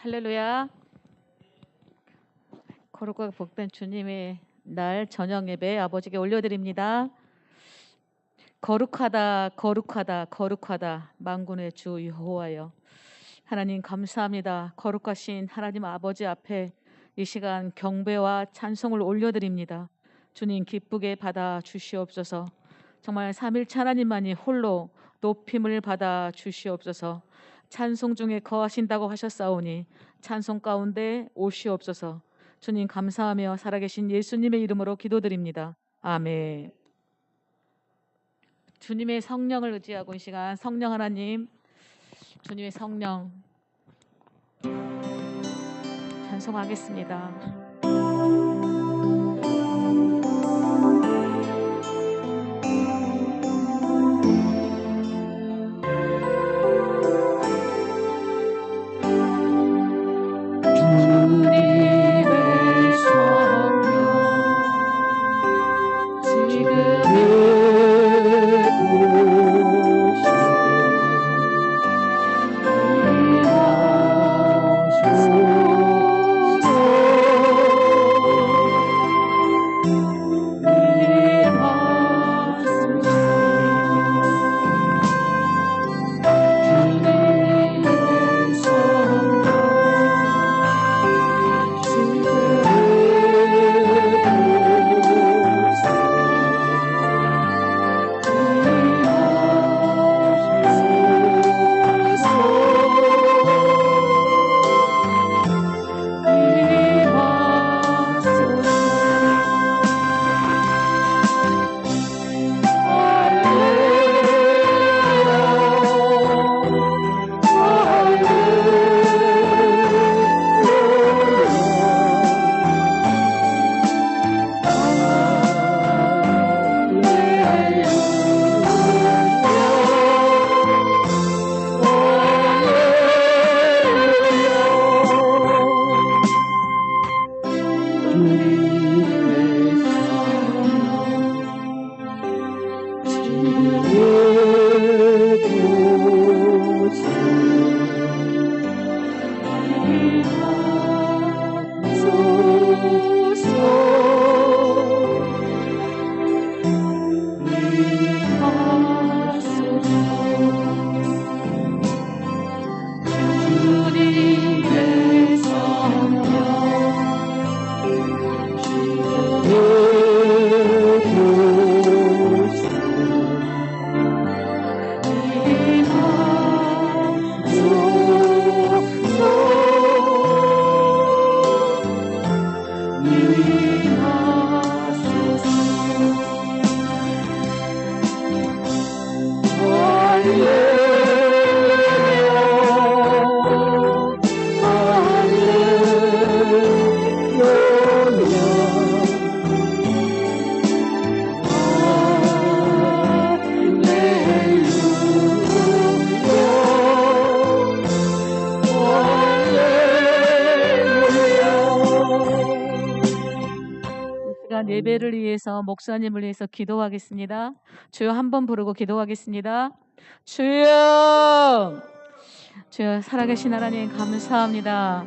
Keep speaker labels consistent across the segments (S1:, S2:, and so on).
S1: 할렐루야. 거룩하고 복된 주님의 날 저녁 예배 아버지께 올려드립니다. 거룩하다 거룩하다 거룩하다 만군의 주 여호와여, 하나님 감사합니다. 거룩하신 하나님 아버지 앞에 이 시간 경배와 찬송을 올려드립니다. 주님 기쁘게 받아 주시옵소서. 정말 삼일체 하나님만이 홀로 높임을 받아 주시옵소서. 찬송 중에 거하신다고 하셨사오니 찬송 가운데 오시옵소서. 주님 감사하며 살아계신 예수님의 이름으로 기도드립니다. 아멘. 주님의 성령을 의지하고 이 시간 성령 하나님, 주님의 성령 찬송하겠습니다. 예배를 위해서 목사님을 위해서 기도하겠습니다. 주여 한번 부르고 기도하겠습니다. 주여, 주여 살아계신 하나님 감사합니다.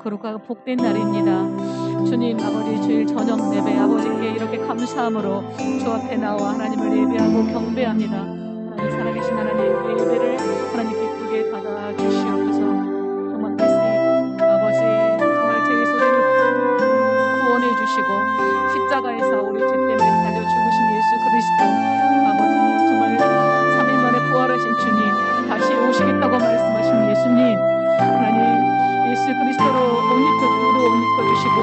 S1: 거룩하고 복된 날입니다. 주님 아버지 주일 저녁 예배 아버지께 이렇게 감사함으로 주 앞에 나와 하나님을 예배하고 경배합니다. 하나님 살아계신 하나님 그 예배를 하나님 기쁘게 받아 주시옵소서. 정말 말씀 아버지 정말 제 소리를 구원해 주시고 십자가에서 우리 죄 때문에 달려 죽으신 예수 그리스도 아버지 정말 3일 만에 부활하신 주님 다시 오시겠다고 말씀하신 예수님 하나님 예수 그리스도로 옷 입혀주시고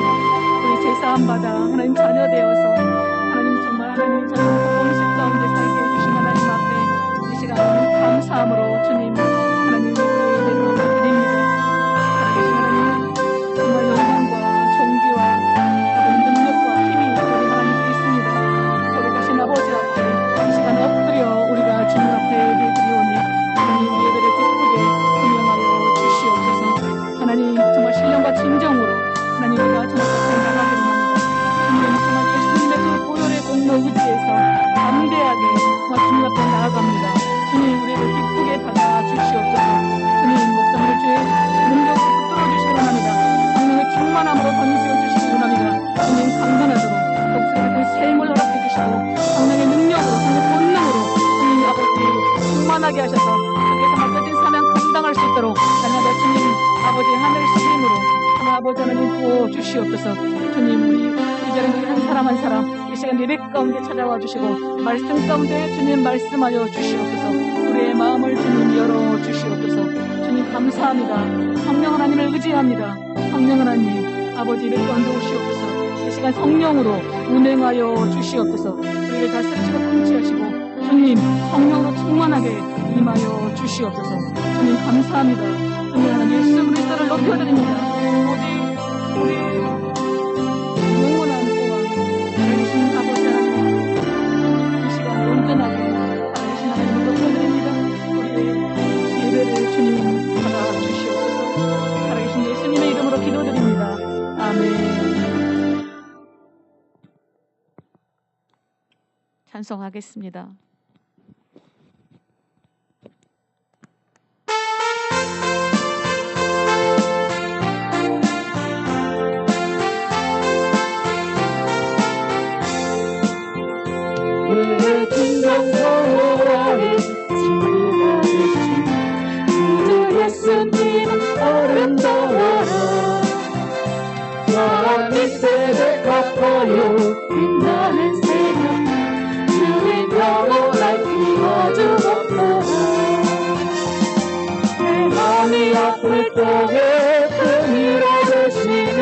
S1: 우리 제사함 받아 하나님 자녀 되어서 하나님 정말 하나님 저는 공식 가운데 살게 해주신 하나님 앞에 이 시간 감사함으로 주님 하나님 예배를 드립니다. 살아계신 하나님 정말 영광과 존귀와 아버지 앞에 이 시간 엎드려 우리가 주님 앞에 예배드리오니 하나님 예배를 기쁘게 분명하여 주시옵소서. 하나님 정말 신령과 진정으로 하나님 우리가 주님 앞에 나가드립니다. 주님 정말 예수님의 그 보혈의 공로 의지해서 담대하게 정말 주님 앞에 나아갑니다. 주님 우리를 기쁘게 받아주시옵소서. 감당할 수 있도록 날마다 주님 아버지 하늘의 힘으로 하나님 아버지 하나님 부어 주시옵소서. 주님 우리 이 자리에 우리 한 사람 한 사람 이 시간 예배 가운데 찾아와 주시고 말씀 가운데 주님 말씀하여 주시옵소서. 우리의 마음을 주님 열어 주시옵소서. 주님 감사합니다. 성령 하나님을 의지합니다. 성령 하나님 아버지 예배 가운데 오시옵소서. 이 시간 성령으로 운행하여 주시옵소서. 우리를 다스리시고 통치하시고 주님 성령으로 충만하게 임하여 주시옵소서. 주님 감사합니다. 주님 하나님 예수 그리스도를 높여드립니다. 오직 우리 영원한 동안 살아계신 아버지 하나님 이 시간 온전하게 살아계신 하나님을 높여드립니다. 우리의 예배를 주님 받아주시옵소서. 살아계신 예수님의 이름으로 기도드립니다. 아멘. 찬송하겠습니다.
S2: 내 진정성호하는 진리가 되신 주 예수님 아름다워라. 사랑이 세대 갚아요 빛나는 새벽 주의 영원할 피워주옵소서. 내 맘이 아플 때에 큰 위로 되시며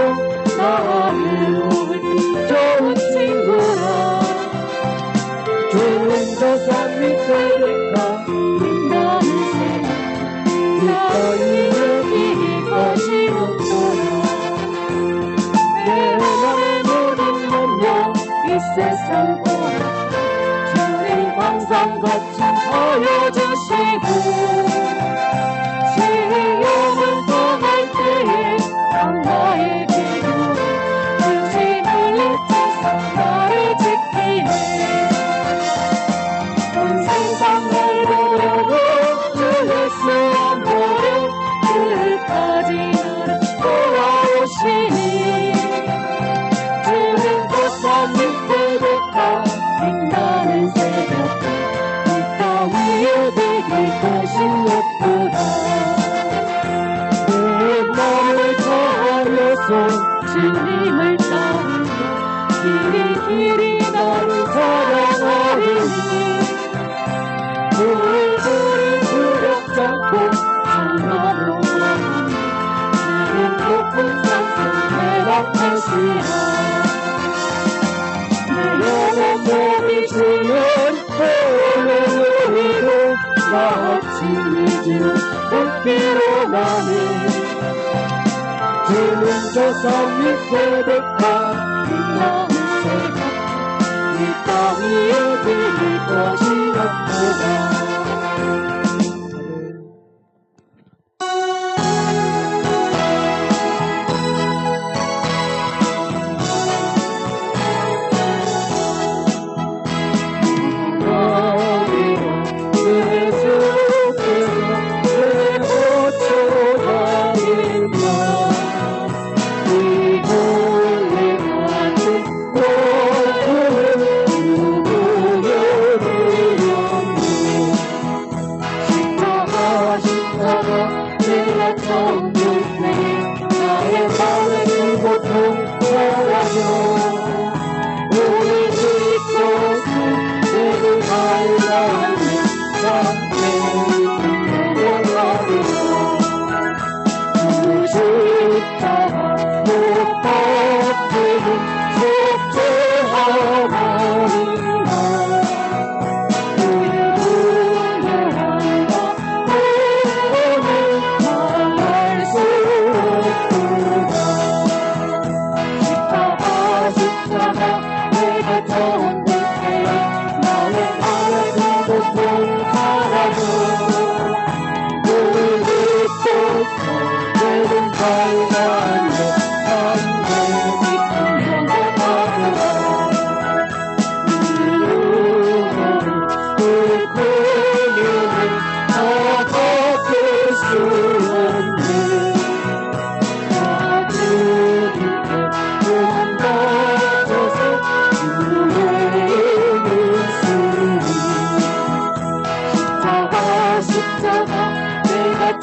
S2: 나를 올 좋은 친구라. 주는 저 산 밑에니까 빛나는 새벽 너희를 이길 것이 없도록. 내 맘의 모든 염려 이 세상 보라 주님 항상 같이 하여주시고 시험은 떠날 때에 난 나의 기도 주님을 잊지 나를 지키네. 온 세상 날 보려고 주 예수 안 보려 끝까지 나를 돌아오시니 주는 그 산 밑에 뒀다 빛나는 새벽 이 땅 위에 되길 것이 없구나. 내 마음을 다하여서 주님을 따르며 길이 나를 사랑하리니 우리들이 두렵지 않고 장난으로 주는 높은 산속 내락하시라. 내 영혼 내비치는 할렐루야로 마치 주 꽃피로 나는 주는 저 산 밑에 백화 빛나는 새벽 이 땅 위에 들릴 것이 없구나. 십자가 내가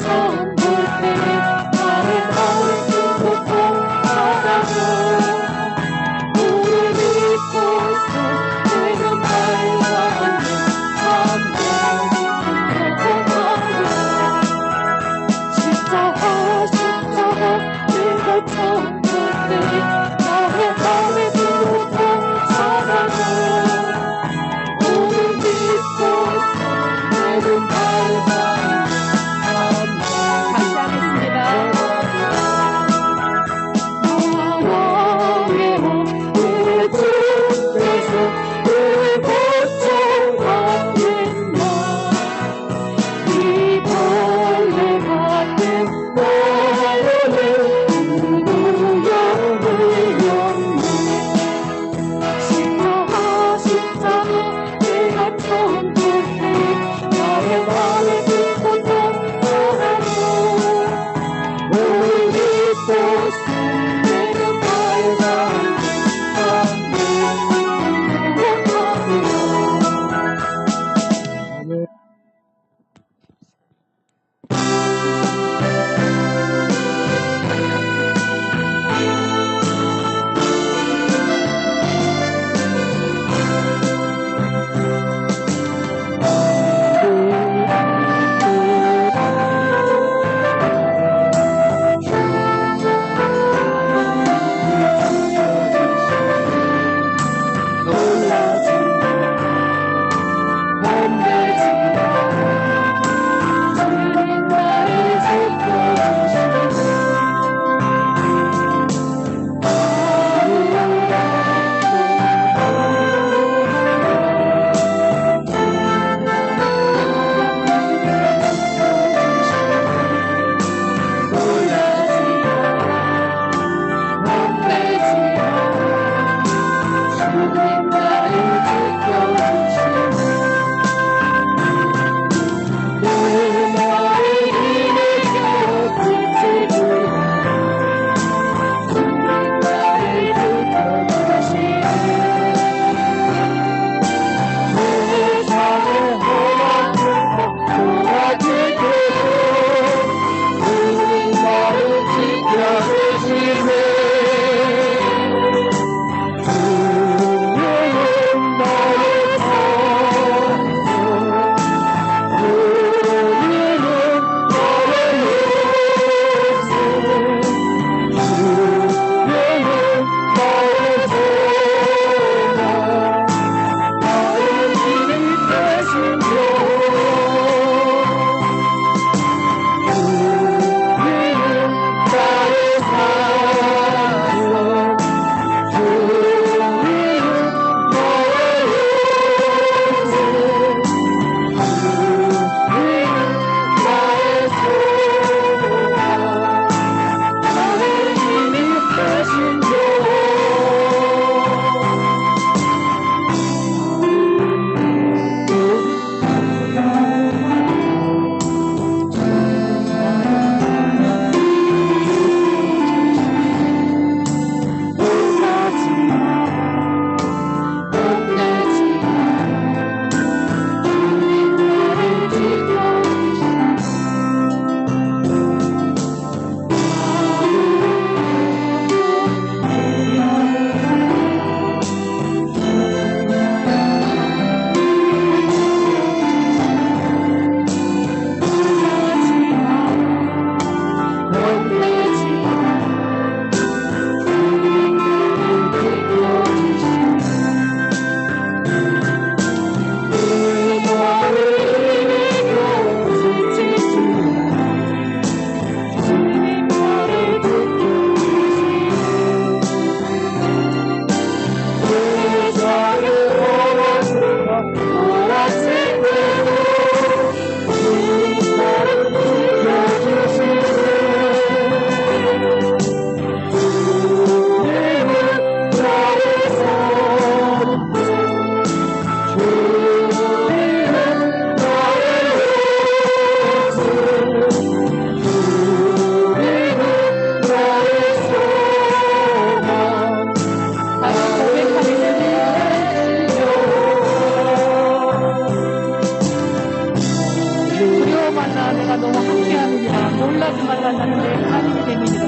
S1: 놀라지 말라는 데 하나님의 대민이라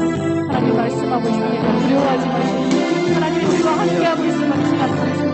S1: 하나님 말씀하고 있습니다. 두려워하지 마십시오. 하나님이 우리와 함께하고 있음을 생각하십시오.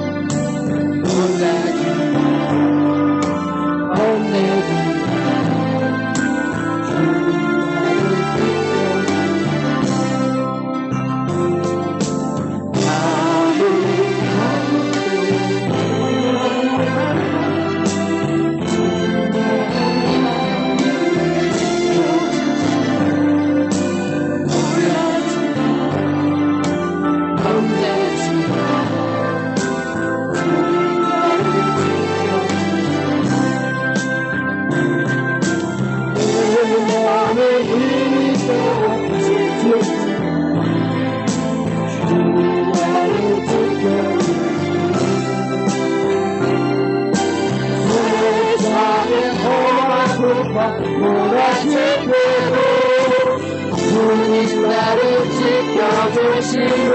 S2: 주님 나를 지켜주시네.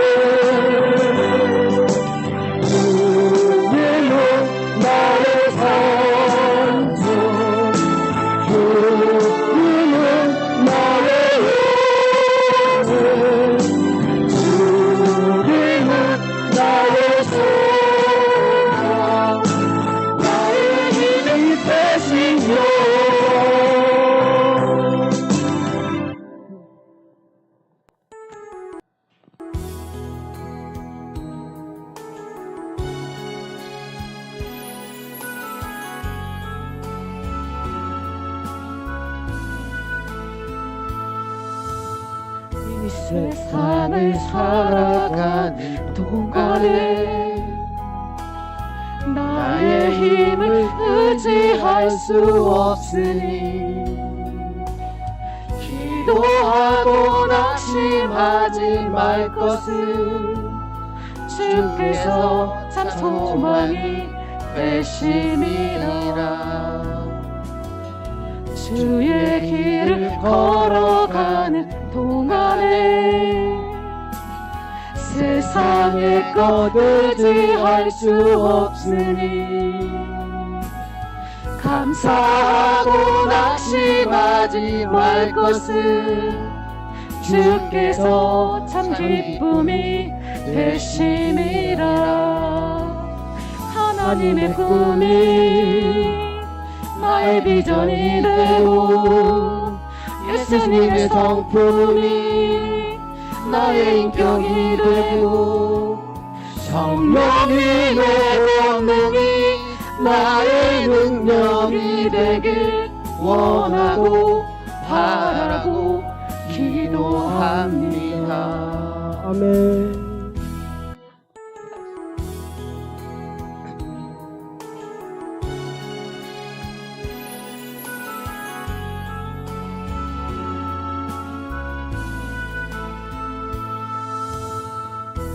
S2: 주님은 나의 산소, 주님은 나의 영혼, 주님은 나의 소망, 나의 힘이 되시며 이 세상을 살아가는 동안에 나의 힘을 의지할 수 없으니 기도하고 낙심하지 말 것을 주께서 참 소망이 되심이라. 주의 길을 걸어가는 동안에 세상의 것 의지할 수 없으니 감사하고 낙심하지 말 것을 주께서 참 기쁨이 되심이라. 하나님의 꿈이 나의 비전이 되고 예수님의 성품이 나의 인격이 되고 성령님의 권능이 나의 능력이 되길 원하고 바라고 기도합니다. 아멘.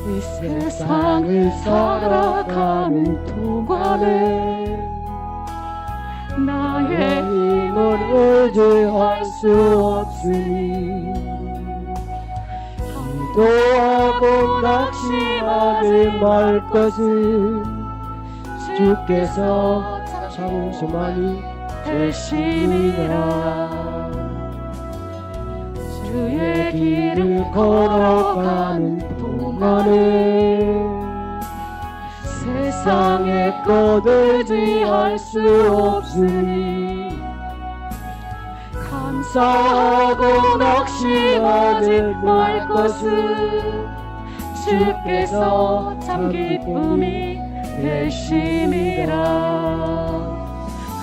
S2: 이 세상을 살아가는 동안에 나의 힘을 의지할 수 없으니 기도하고 낙심하지 말 것을 주께서 참 소망이 되심이라. 주의 길을 걸어가는 동안에 세상의 것 의지할 수 없으니 감사하고 낙심하지 말 것을 주께서 참 기쁨이 되심이라.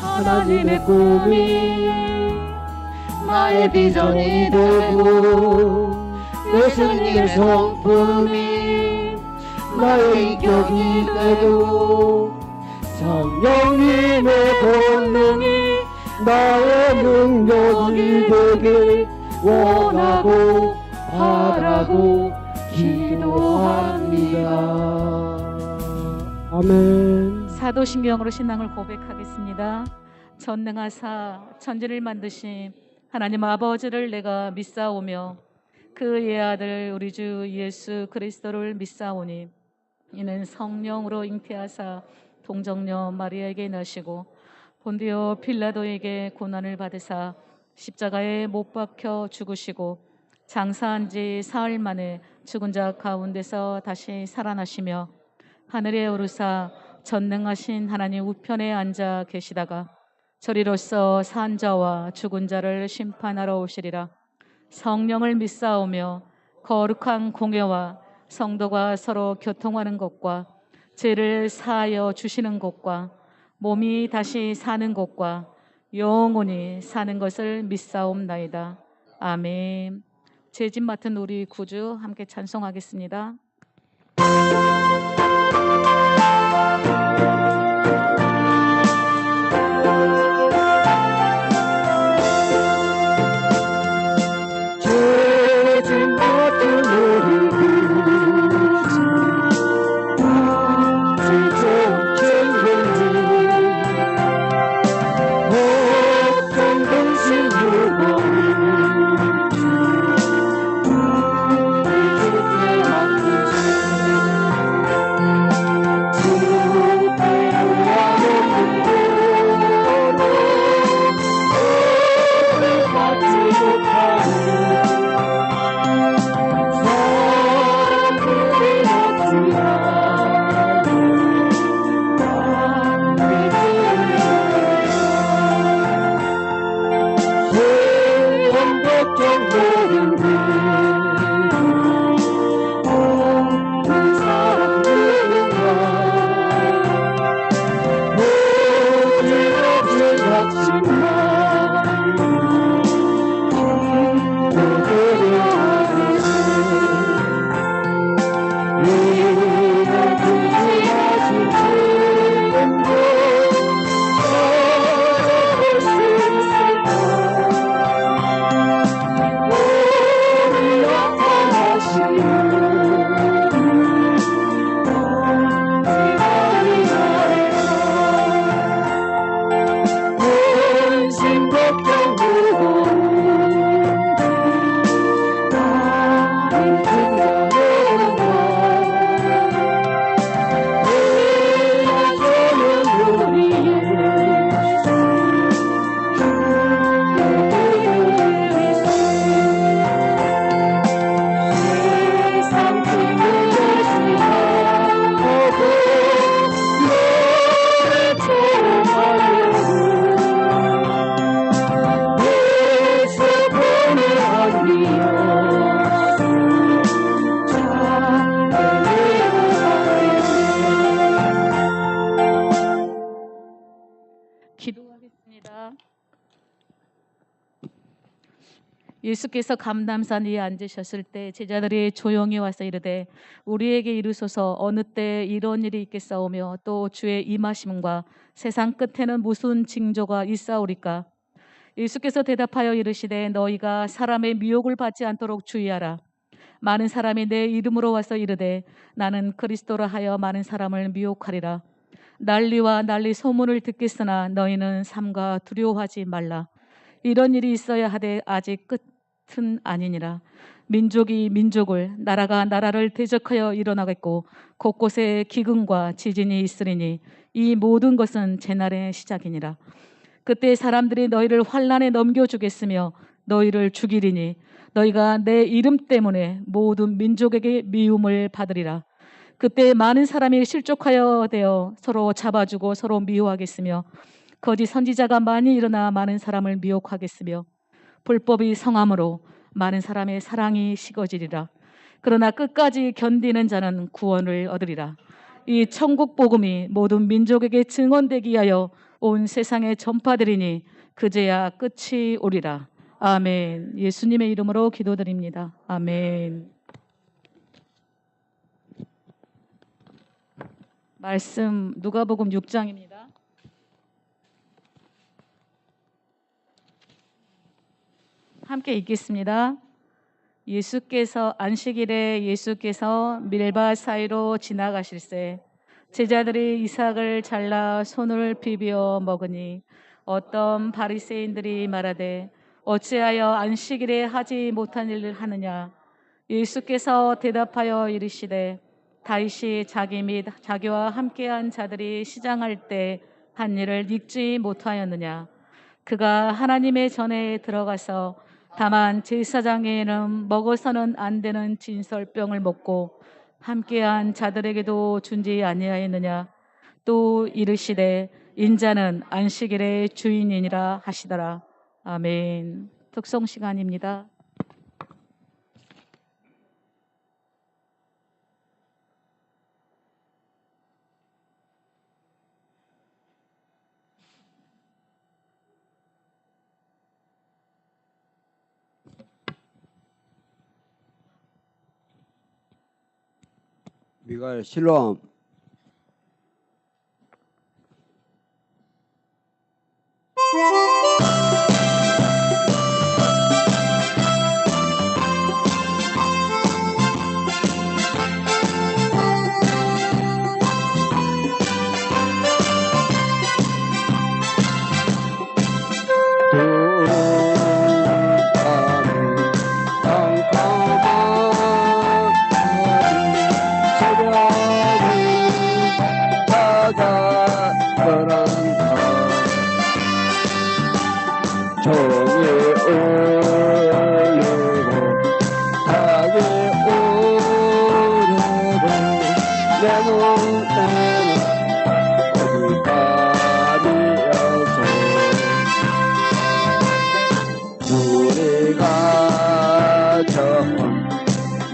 S2: 하나님의 꿈이 나의 비전이 되고 예수님의 성품이 나의 인격이 되고 성령님의 권능이 나의 능력이 되길 원하고 바라고 기도합니다. 아멘.
S1: 사도신경으로 신앙을 고백하겠습니다. 전능하사 천지를 만드신 하나님 아버지를 내가 믿사오며 그의 아들 우리 주 예수 그리스도를 믿사오니 이는 성령으로 잉태하사 동정녀 마리아에게 나시고 본디오 빌라도에게 고난을 받으사 십자가에 못 박혀 죽으시고 장사한 지 사흘 만에 죽은 자 가운데서 다시 살아나시며 하늘에 오르사 전능하신 하나님 우편에 앉아 계시다가 저리로서 산 자와 죽은 자를 심판하러 오시리라. 성령을 믿사오며 거룩한 공예와 성도가 서로 교통하는 것과 죄를 사하여 주시는 것과 몸이 다시 사는 것과 영원히 사는 것을 믿사옵나이다. 아멘. 죄짐 맡은 우리 구주 함께 찬송하겠습니다.
S2: 죄진 같은 우리 구주 지정 천국이 어떤 분신 무거운 주 우리 주께 맡기시네 주께로 하는 거로 오래 받지 못하는
S1: 기도하겠습니다. 예수께서 감람산 위에 앉으셨을 때 제자들이 조용히 와서 이르되 우리에게 이르소서 어느 때 이런 일이 있겠사오며 또 주의 임하심과 세상 끝에는 무슨 징조가 있사오리까? 예수께서 대답하여 이르시되 너희가 사람의 미혹을 받지 않도록 주의하라. 많은 사람이 내 이름으로 와서 이르되 나는 그리스도라 하여 많은 사람을 미혹하리라. 난리와 난리 소문을 듣겠으나 너희는 삼가 두려워하지 말라. 이런 일이 있어야 하되 아직 끝은 아니니라. 민족이 민족을 나라가 나라를 대적하여 일어나겠고 곳곳에 기근과 지진이 있으리니 이 모든 것은 재난의 시작이니라. 그때 사람들이 너희를 환난에 넘겨주겠으며 너희를 죽이리니 너희가 내 이름 때문에 모든 민족에게 미움을 받으리라. 그때 많은 사람이 실족하여 되어 서로 잡아주고 서로 미워하겠으며 거짓 선지자가 많이 일어나 많은 사람을 미혹하겠으며 불법이 성함으로 많은 사람의 사랑이 식어지리라. 그러나 끝까지 견디는 자는 구원을 얻으리라. 이 천국 복음이 모든 민족에게 증언되기 위하여 온 세상에 전파되리니 그제야 끝이 오리라. 아멘. 예수님의 이름으로 기도드립니다. 아멘. 말씀 누가복음 6장입니다. 함께 읽겠습니다. 안식일에 예수께서 밀밭 사이로 지나가실새 제자들이 이삭을 잘라 손을 비벼 먹으니 어떤 바리새인들이 말하되 어찌하여 안식일에 하지 못한 일을 하느냐? 예수께서 대답하여 이르시되 다윗이 자기 및 자기와 함께한 자들이 시장할 때 한 일을 읽지 못하였느냐? 그가 하나님의 전에 들어가서 다만 제사장에게는 먹어서는 안 되는 진설병을 먹고 함께한 자들에게도 준지 아니하였느냐. 또 이르시되 인자는 안식일의 주인이니라 하시더라. 아멘. 특송 시간입니다.
S2: 미가엘 실로암.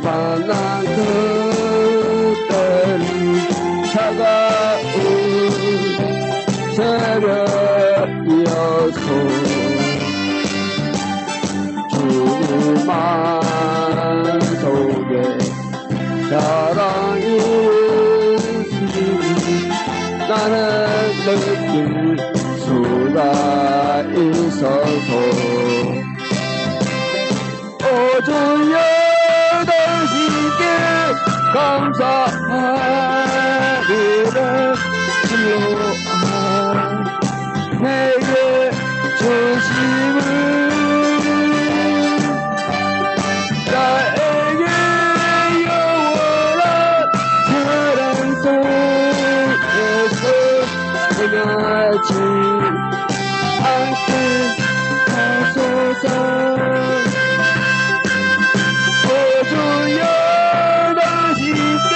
S2: 만난 그때는 차가운 새벽이어서 주님 속에 사랑이 나는 느낄 수가 있어서 오주여 당신께 감사하리라. 주여 내게 주심을 나에게 영원한 사랑 속에서 떠나지 않게 하소서. 주여 당신께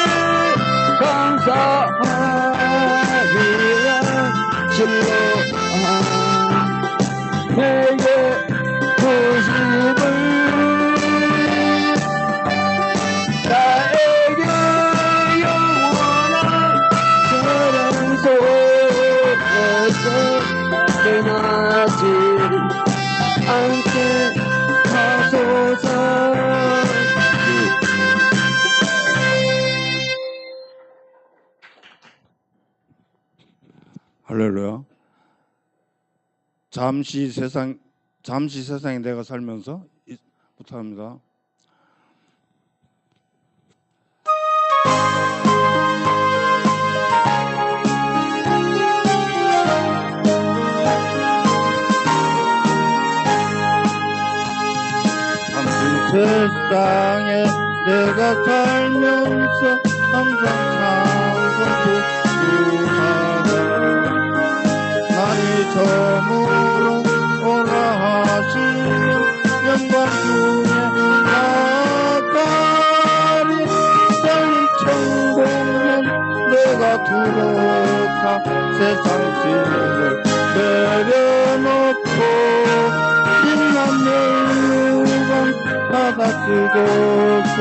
S2: 감사하리라. 실로 내게 주심을 나에게 영원한 사랑 속에서 떠나지 않게 하소서.
S3: 할렐루야. 잠시 세상에 내가 살면서 부탁합니다. 잠시 세상에 내가 살면서 항상 찬송부하고 나의 저물어 오라 하시는 영광 중에 나아가리. 떨린 천국은 내가 들어가 세상 짐을 내려놓고 빛난 영광 받아 쓰고서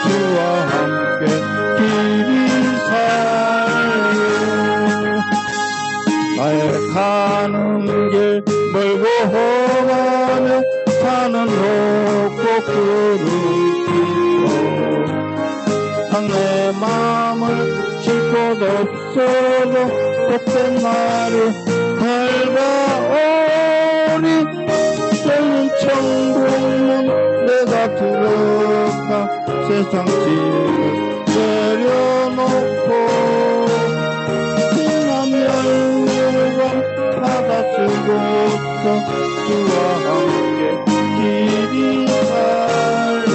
S3: 주와 함께 길이 살려. 나의 가는 길 멀고 험하며 산은 높고 구름 깊고 내 마음을 쉴 곳 없어도 복된 날이 밝아오니 떨린 천국문 내가 들어가 세상 짐을 내려놓고 빛난 영광 받아 쓰고서 주와 함께 길이 갈래.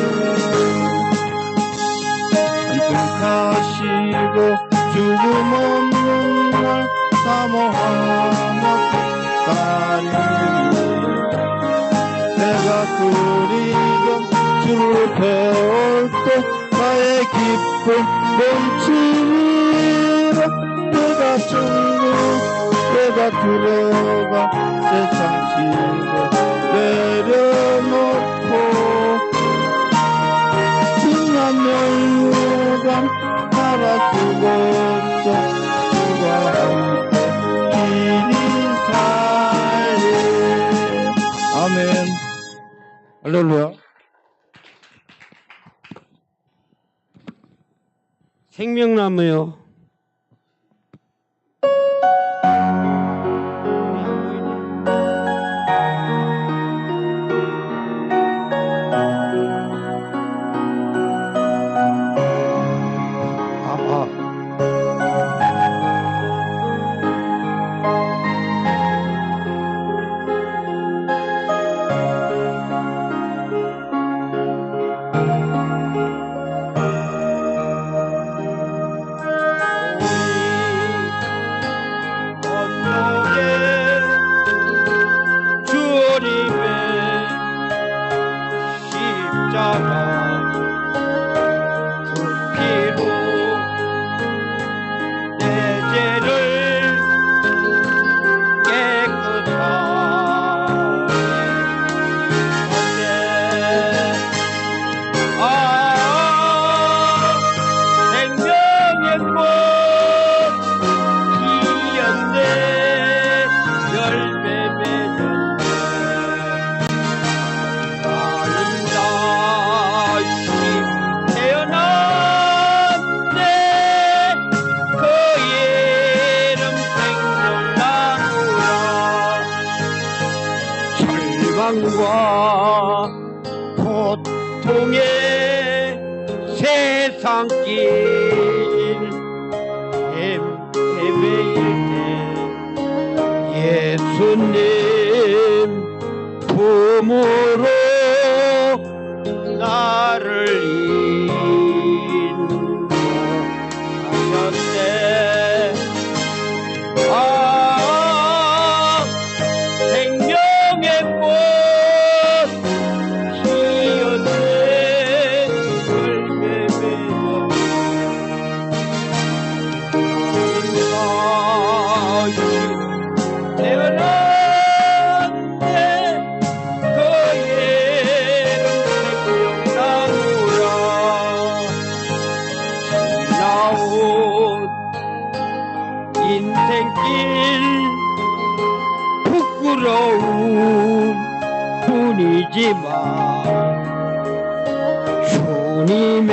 S3: 한숨 가시고 죽음 없는 날 사모하며 다니며 내가 그리던 주를 배울 때 나의 기쁨 넘치리라. 내가 천국 내가 들어가 세상 짐을 내려놓고 빙한 멸류관 나라 죽었어. 주가 함께 길이 살리. 아멘. 할렐루야.
S2: 생명나무요. 절망과 고통의 세상길 헤매일 때 예수님 품으로 나를 인도하셨네. 생명의 꽃 피었네. 열매 맺었네. 태어났네. 그의 생명나무라. 지나온 인생길 부끄러움 뿐이지만 주님의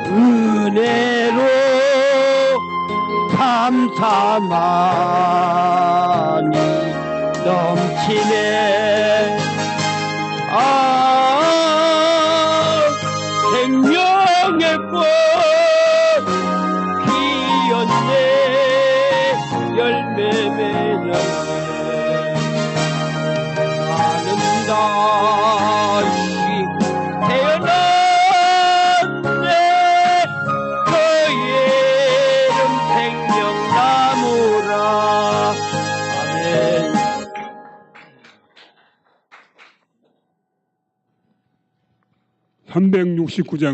S2: 은혜로 감사만이 넘치네. 생명의 꽃 피었네. 열매 맺었네. 나는 다시 태어났네. 그의 이름 생명나무라. 아멘.
S4: 369장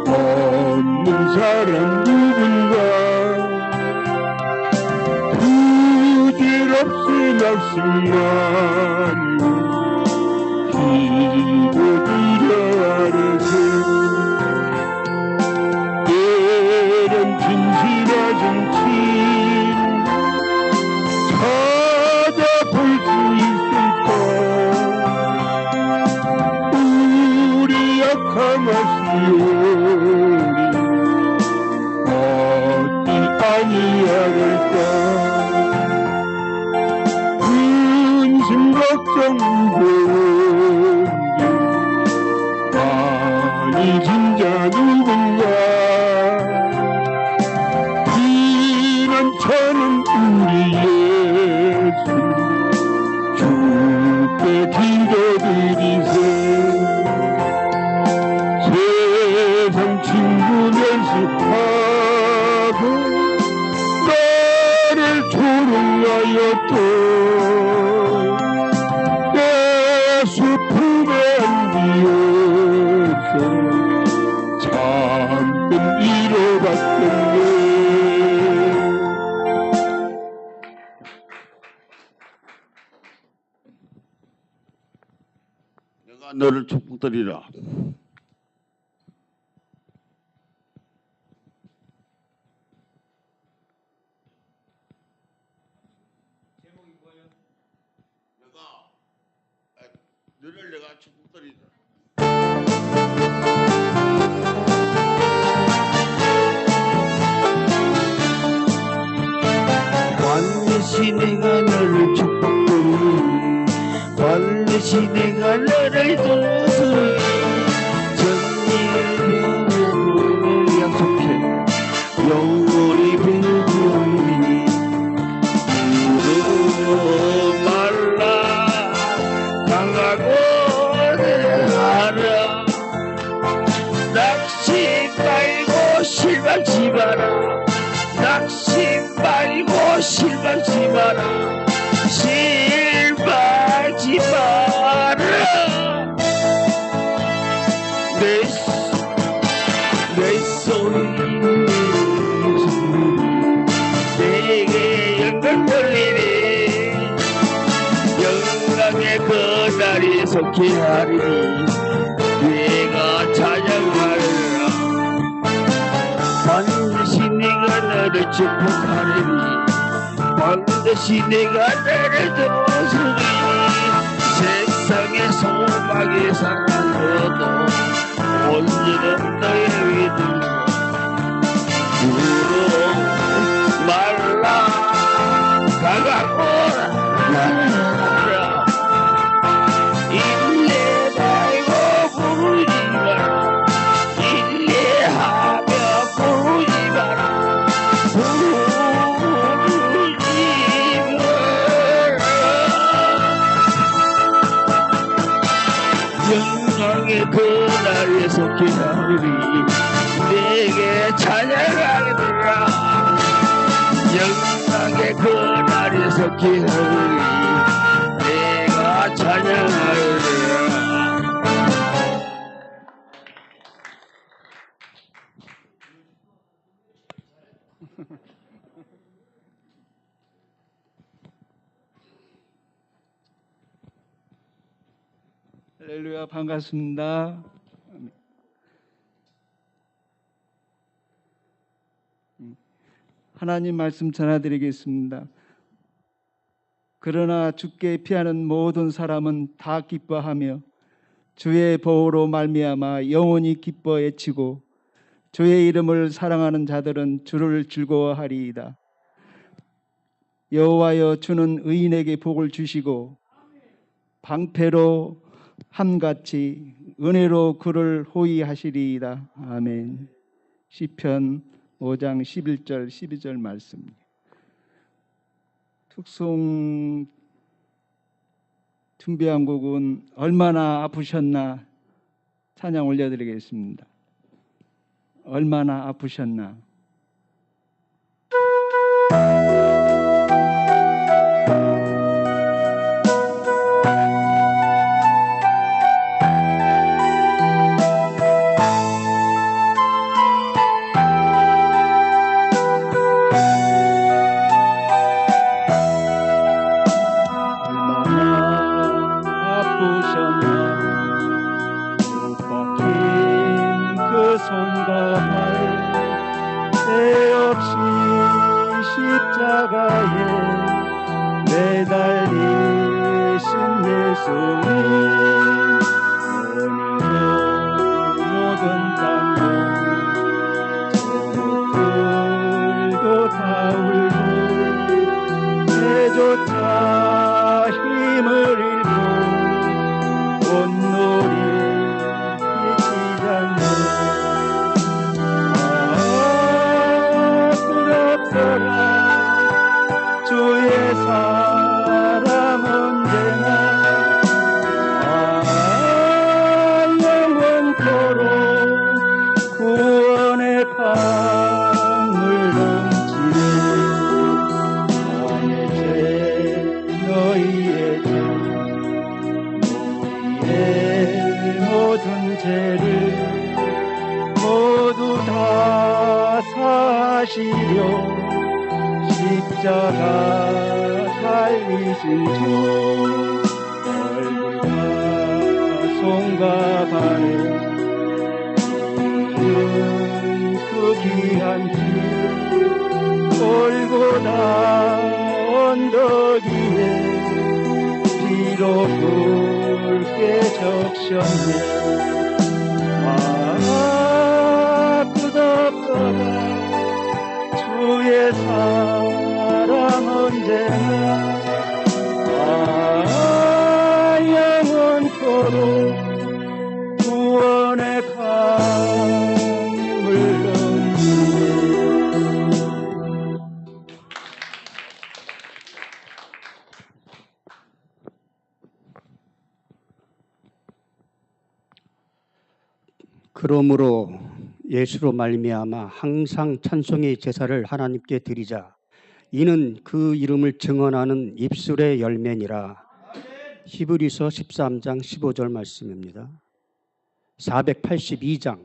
S4: 없는 사람 누군가 부질없이 말씀만 오리 어찌 아니하겠까 근심 걱정 무거운데 아니 진짜 누군가 피난처는 우리 예수 주께 기도드리세 세상 친구 멸시하고 나를 조롱하여 또 예수 품에 안기어서 참된 위로받겠네.
S5: 내가 너를 축복드리라. 제목이 뭐예요? 너를 내가 축복드리라.
S2: 반드시 내가 너를 축복하니 반드시 내가 너를 도우소니 정리를 배우는 약속해 영원히 배우니 무릎 말라 강하고 내려가라 낙심 말고 실망치 마라 낙심 말고 실망치 마라 실망치 마라 내 소리는 내게 영광 돌리니 영광의 그날이 속히 하리니 내가 찬양하리라 반드시 내가 너를 축복하리니 반드시 내가 너를 도우소니 세상의 소망이 사라져도 온전한 너의 믿음 무릎 말라 강하고 나라 인내 말고 부르지 마라 인내하며 부르지 마라 영광의 그날에 속히 하리니 내게 찬양하리라 영광의 그날에 속히 하리니 내가 찬양하리라
S3: 할렐루야, 반갑습니다. 하나님 말씀 전해드리겠습니다. 그러나 주께 피하는 모든 사람은 다 기뻐하며 주의 보호로 말미암아 영원히 기뻐 외치고 주의 이름을 사랑하는 자들은 주를 즐거워하리이다. 여호와여, 주는 의인에게 복을 주시고 방패로 함같이 은혜로 그를 호위하시리이다. 아멘. 시편 5장 11절 12절 말씀. 특송 준비한 곡은 얼마나 아프셨나 찬양 올려드리겠습니다. 얼마나 아프셨나. 십자가에 매달리신 예수님 오늘도 모든 모든 죄를 모두 다 사시려 십자가 달리신 주 얼굴과 손과 발에 그 귀한 피 골고다 언덕 위에 피로 붉게 적셨네. 끝없다가 주의 사랑 언제나 영원토록 구원의 강물 넘치네.
S2: 그러므로 예수로 말미암아 항상 찬송의 제사를 하나님께 드리자. 이는 그 이름을 증언하는 입술의 열매니라. 히브리서 13장 15절 말씀입니다. 482장.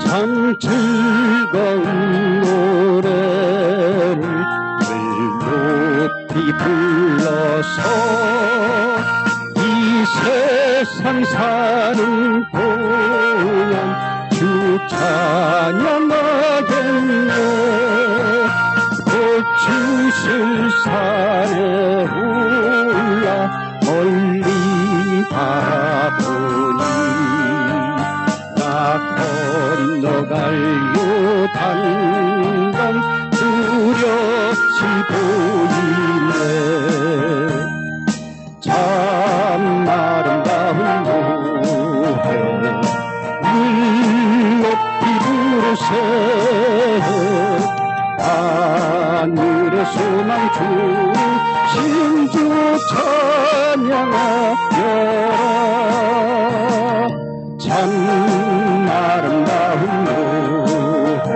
S2: 참 즐거운 노래를 높이 불러서 이 세상 사는 동안 주 찬양하겠네. 곧 주실 산에 올라 멀리 바라보니 나 건너갈 요단강 뚜렷이 보이네. 참 아름다운 노래 늘 높이 부르세. 하늘의 소망 주신 주 찬양하여라. 참 아름다운 노래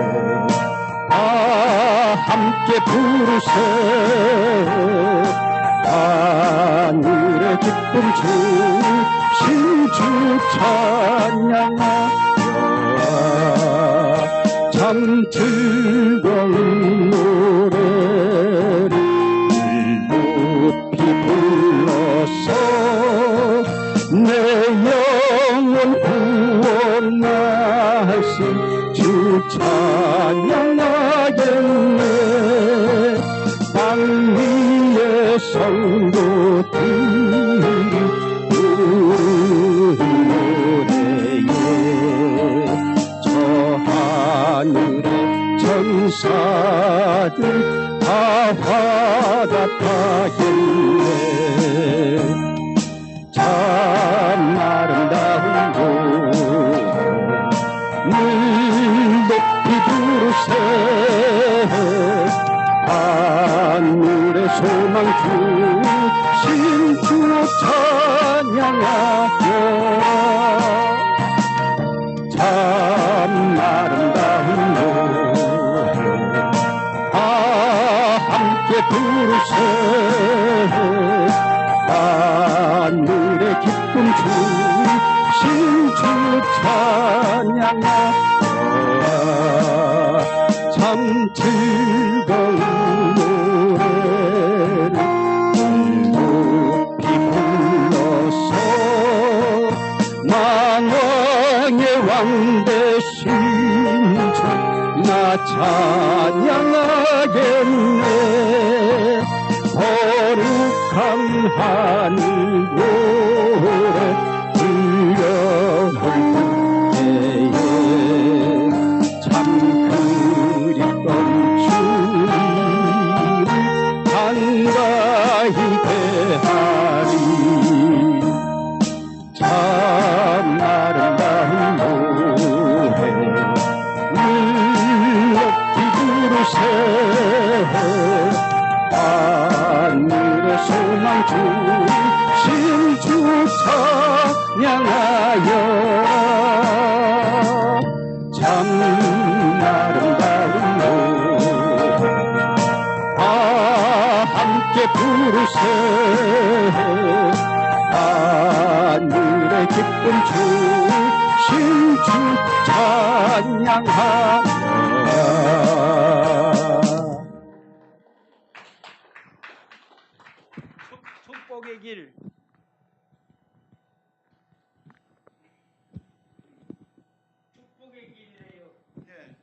S2: 함께 부르세. 하늘의 기쁨 주신 주 찬양하여라. 참 즐거운 노래를 높이 불러서 내 영혼 구원하신 주 찬양하겠네. 땅 위의 성도들이 부르는 노래에 저 하늘의 천사들 다 화답하겠네. 참 아름다운 노래 늘 높이 부르세. 하늘의 소망 주신 주 찬양하여라. 참 아름다운 노래 함께 부르세. 하늘의 기쁨 주신 주 찬양하여라. 참 즐거운 노래를 높이 불러서 만왕의 왕 되신 주 나 찬양하겠네. 거룩한 하늘 노래 들려올 때에 참 그리웠던 주를 간가히 대하리. 참 아름다운 노래 늘 높이 부르세. 하늘의 소망 주신 주 찬양하여라. 참 아름다운 노래
S4: 함께 부르세 하늘의 기쁜 주 신주 찬양하며
S3: 축복의 길 축복의 길이래요. 네.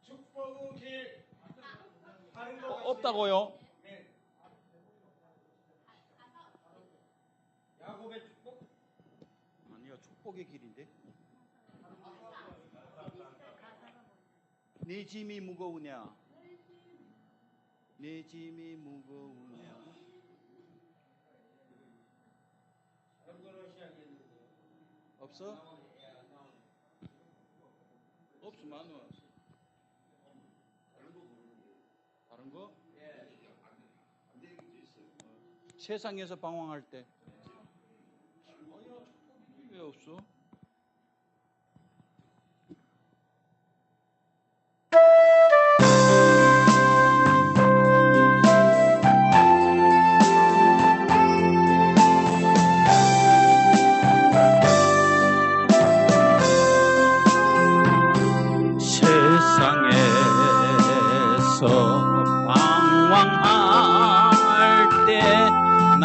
S3: 축복의 길 다른 거 없다고요? 네. 야곱의 축복? 아니요, 축복의 길인데. 네 짐이 무거우냐? 내 짐이 무거우냐? 없어? 없으면 안 와. 다른 거? 세상에서 방황할 때. 아니야, 왜 없어?
S4: 세상에서 방황할 때 나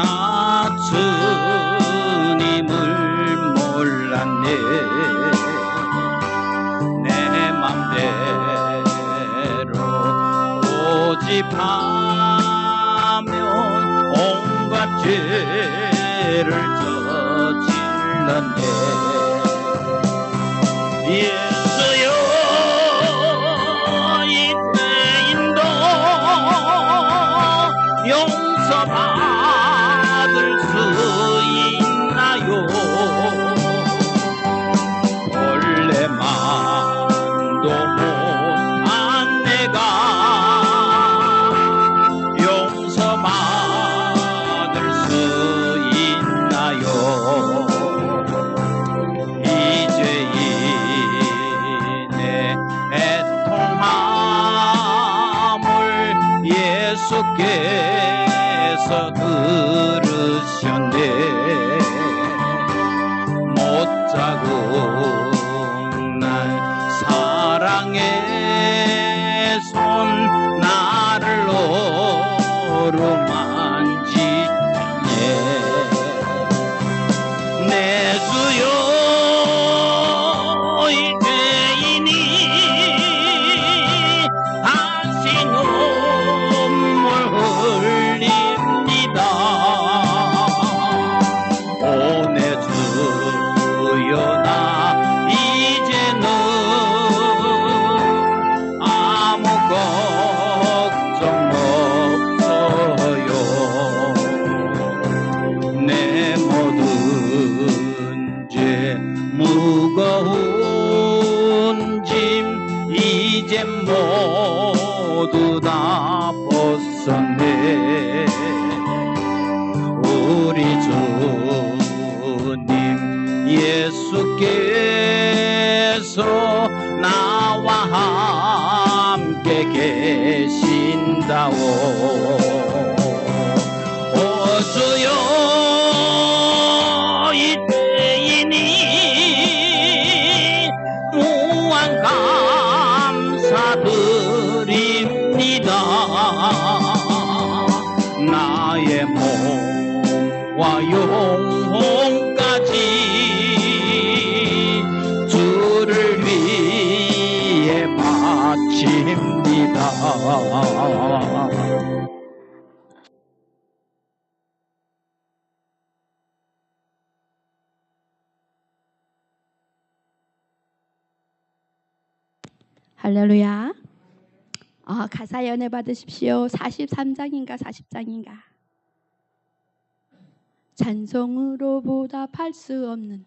S4: 주님을 몰랐네 내 맘대로 고집하면 온갖 죄를 저질렀네 예수여 이때인도 용서받을 수 있나요 원래만도 못한 내가 용서받을 수 있나요 이죄인의 애통함을 예수께서 들으셨네 못자국 날 사랑의 손 나를 오르만지네 내 주여 이 죄인이 다시 눈물 흘립니다 오 내 주여 나 이제는 아무 걱정 없어요 내 모든 죄 무거운 짐 이제 모두 다 벗었네 우리 주님 예수께서 나와 함께 계신다오 오 주여 이때이니 무한 감사드립니다 나의 몸과 영혼까지 주를 위해 바칩니다
S2: 할렐루야. 가사 연애 받으십시오. 43장인가 40장인가. 찬송으로 보답할 수 없는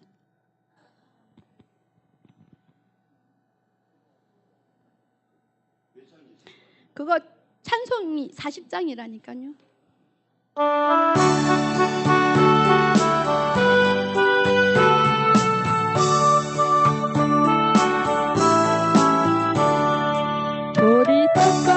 S2: 그거 찬송이 40장이라니까요. 돌이 떴고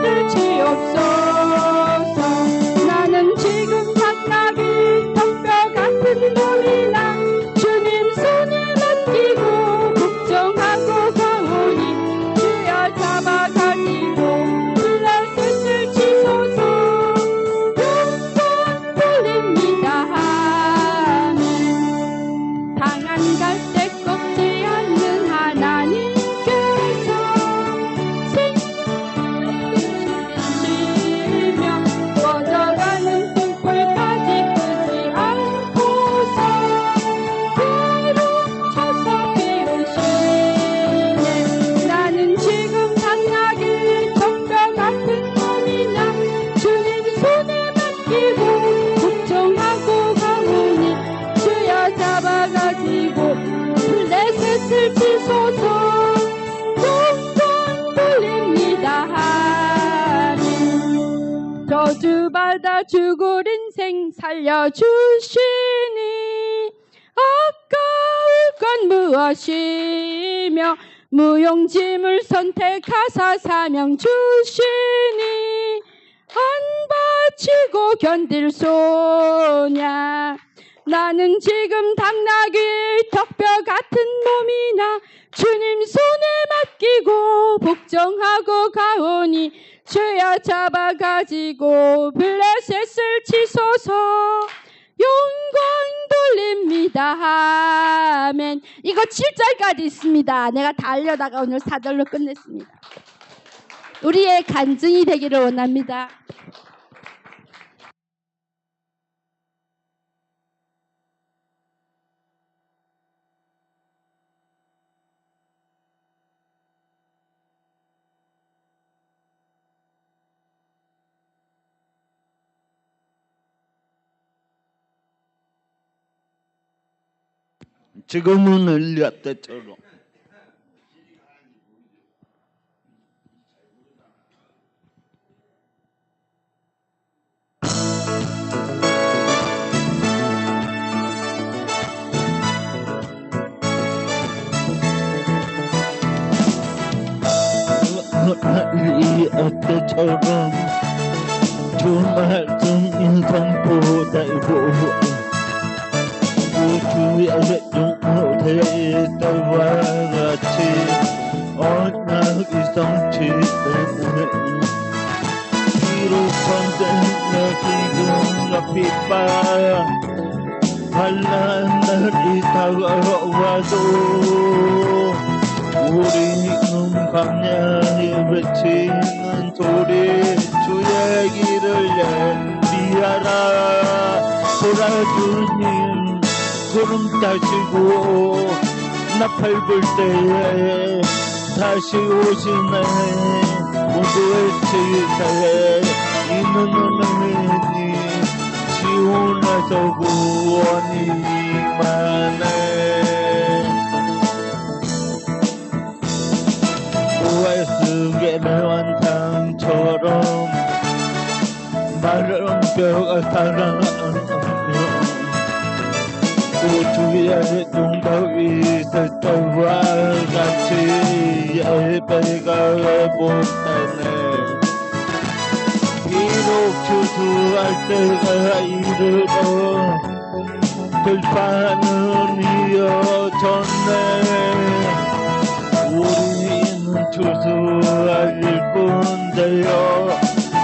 S2: 셋을 지옵소서. 나는 지금 당나귀 턱뼈 같은 몸이나 주님 손에 맡기고 걱정하고 가오니 주여 잡아가지고 블레셋을 치소서. 영광 돌립니다 하멘. 당한 갈대 꺾지 않는 하나님께서 생명을 주시며 꺼져가는 등불까지 끄지 않고서 괴로 쳐서 비우시네. 나는 지금 당나귀 턱뼈 같은 몸이나 주님 손에 맡기고 걱정하고 가오니 주여 잡아가지고 블레셋을 치소서. 영광 돌립니다 하멘. 저주받아 죽을 인생 살려주시니 아까울 건 무엇이며 무용짐을 선택하사 사명 주시니 안 바치고 견딜 소냐. 나는 지금 당나귀 턱뼈 같은 몸이나 주님 손에 맡기고 복종하고 가오니 주여 잡아가지고 블레셋을 치소서. 영광 돌립니다 아멘. 이거 7절까지 있습니다. 내가 다 알려다가 오늘 4절로 끝냈습니다. 우리의 간증이 되기를 원합니다.
S6: 지금은 엘리야 때처럼 엘리야 때처럼 좋은 말씀 인상보다 이고 우주의 영혼의 때와 같이 언약이 성취되네. 비록 번데나 지금 빛바야 환난 날이 다가와도 우리는 광야에 외치는 소리 주의 길을 예비하라. 돌아주님 구름 타시고 나팔 불 때에 다시 오시네. 모두 외치세 이는 은혜니 시온에서 구원이 임하네. 부활승계의 완탕처럼 마른 뼈가 살아나며 우주의 용답이 있을 때와 같이 예배가 회복되네. 비록 추수할 때가 이르러 들판은 이어졌네. 우리는 추수할 일뿐되어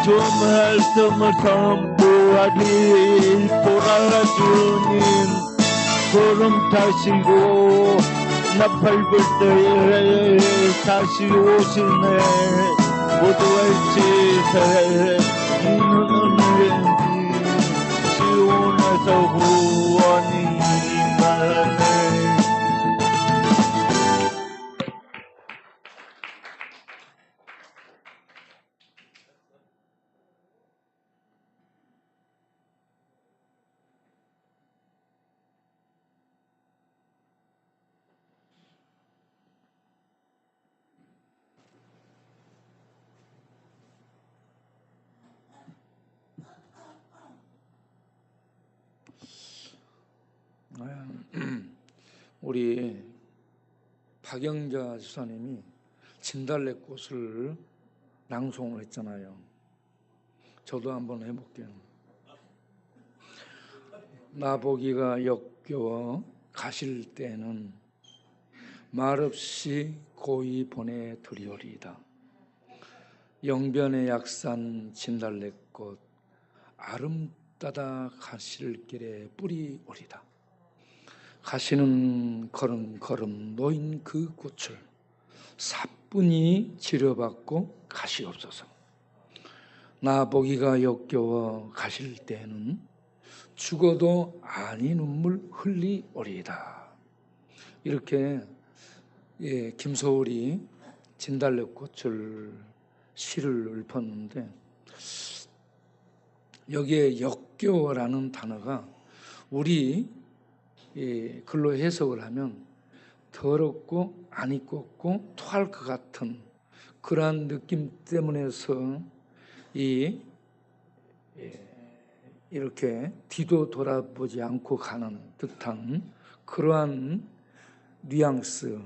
S6: 주 말씀을 선포하리. 돌아주님 구름 타시고 나팔 불 때에 다시 오시네. 모두 외치세 이는 은혜니 시온에서 구원이 임하네.
S7: 우리 박영자 지사님이 진달래꽃을 낭송을 했잖아요. 저도 한번 해볼게요. 나보기가 역겨워 가실 때는 말없이 고이 보내드리오리이다. 영변의 약산 진달래꽃 아름다다 가실 길에 뿌리오리다. 가시는 걸음걸음 놓인 그 꽃을 사뿐히 지려받고 가시옵소서. 나보기가 역겨워 가실 때는 죽어도 아니 눈물 흘리오리이다. 이렇게 김소울이 진달래꽃을 시를 읊었는데 여기에 역겨워라는 단어가 우리 글로 해석을 하면 더럽고 안 입고 토할 것 같은 그러한 느낌 때문에서 이렇게 뒤도 돌아보지 않고 가는 듯한 그러한 뉘앙스,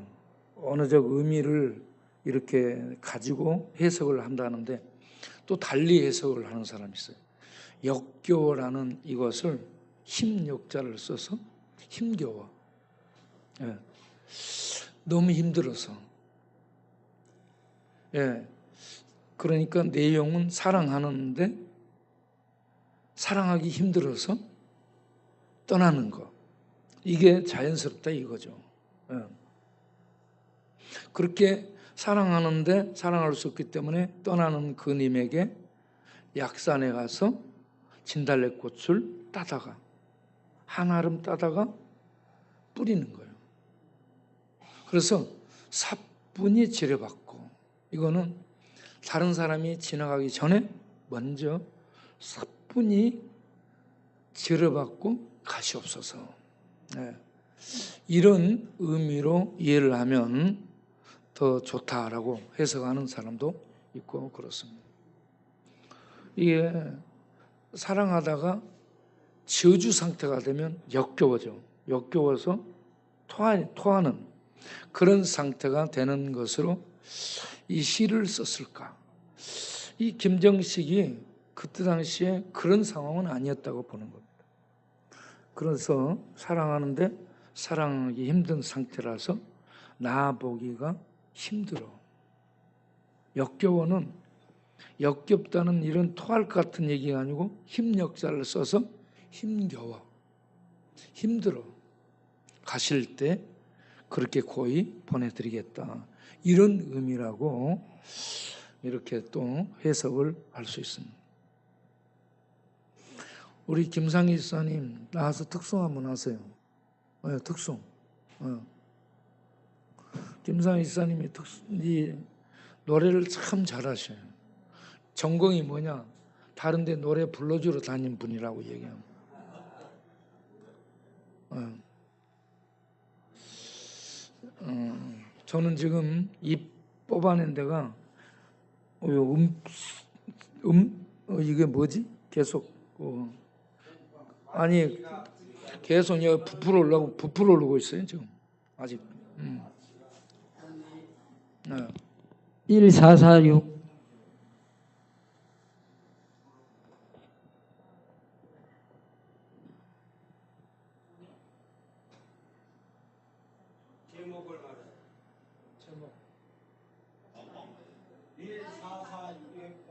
S7: 언어적 의미를 이렇게 가지고 해석을 한다는데 또 달리 해석을 하는 사람이 있어요. 역겨워라는 이것을 힘역자를 써서 힘겨워. 예. 너무 힘들어서. 예. 그러니까 내용은 사랑하는데 사랑하기 힘들어서 떠나는 거. 이게 자연스럽다 이거죠. 예. 그렇게 사랑하는데 사랑할 수 없기 때문에 떠나는 그님에게 약산에 가서 진달래꽃을 따다가 한 알음 따다가 뿌리는 거예요. 그래서 사뿐히 지려받고 이거는 다른 사람이 지나가기 전에 먼저 사뿐히 지려받고 가시옵소서. 네. 이런 의미로 이해를 하면 더 좋다라고 해석하는 사람도 있고 그렇습니다. 이게 사랑하다가 저주 상태가 되면 역겨워져. 역겨워서 토하는 그런 상태가 되는 것으로 이 시를 썼을까? 이 김정식이 그때 당시에 그런 상황은 아니었다고 보는 겁니다. 그래서 사랑하는데 사랑하기 힘든 상태라서 나보기가 힘들어. 역겨워는 역겹다는 이런 토할 것 같은 얘기가 아니고 힘역자를 써서 힘겨워. 힘들어. 가실 때 그렇게 고이 보내드리겠다. 이런 의미라고 이렇게 또 해석을 할 수 있습니다. 우리 김상희 지사님 나와서 특송 한번 하세요. 특송. 김상희 지사님이 노래를 참 잘하셔요. 전공이 뭐냐? 다른 데 노래 불러주러 다닌 분이라고 얘기합니다. 저는 지금 입 뽑아낸 데가 이게 뭐지? 계속 아니 계속 여기 부풀어 오르고 있어요 지금 아직.
S2: 1446
S7: 제목을 말해. 제목. 1446입니다.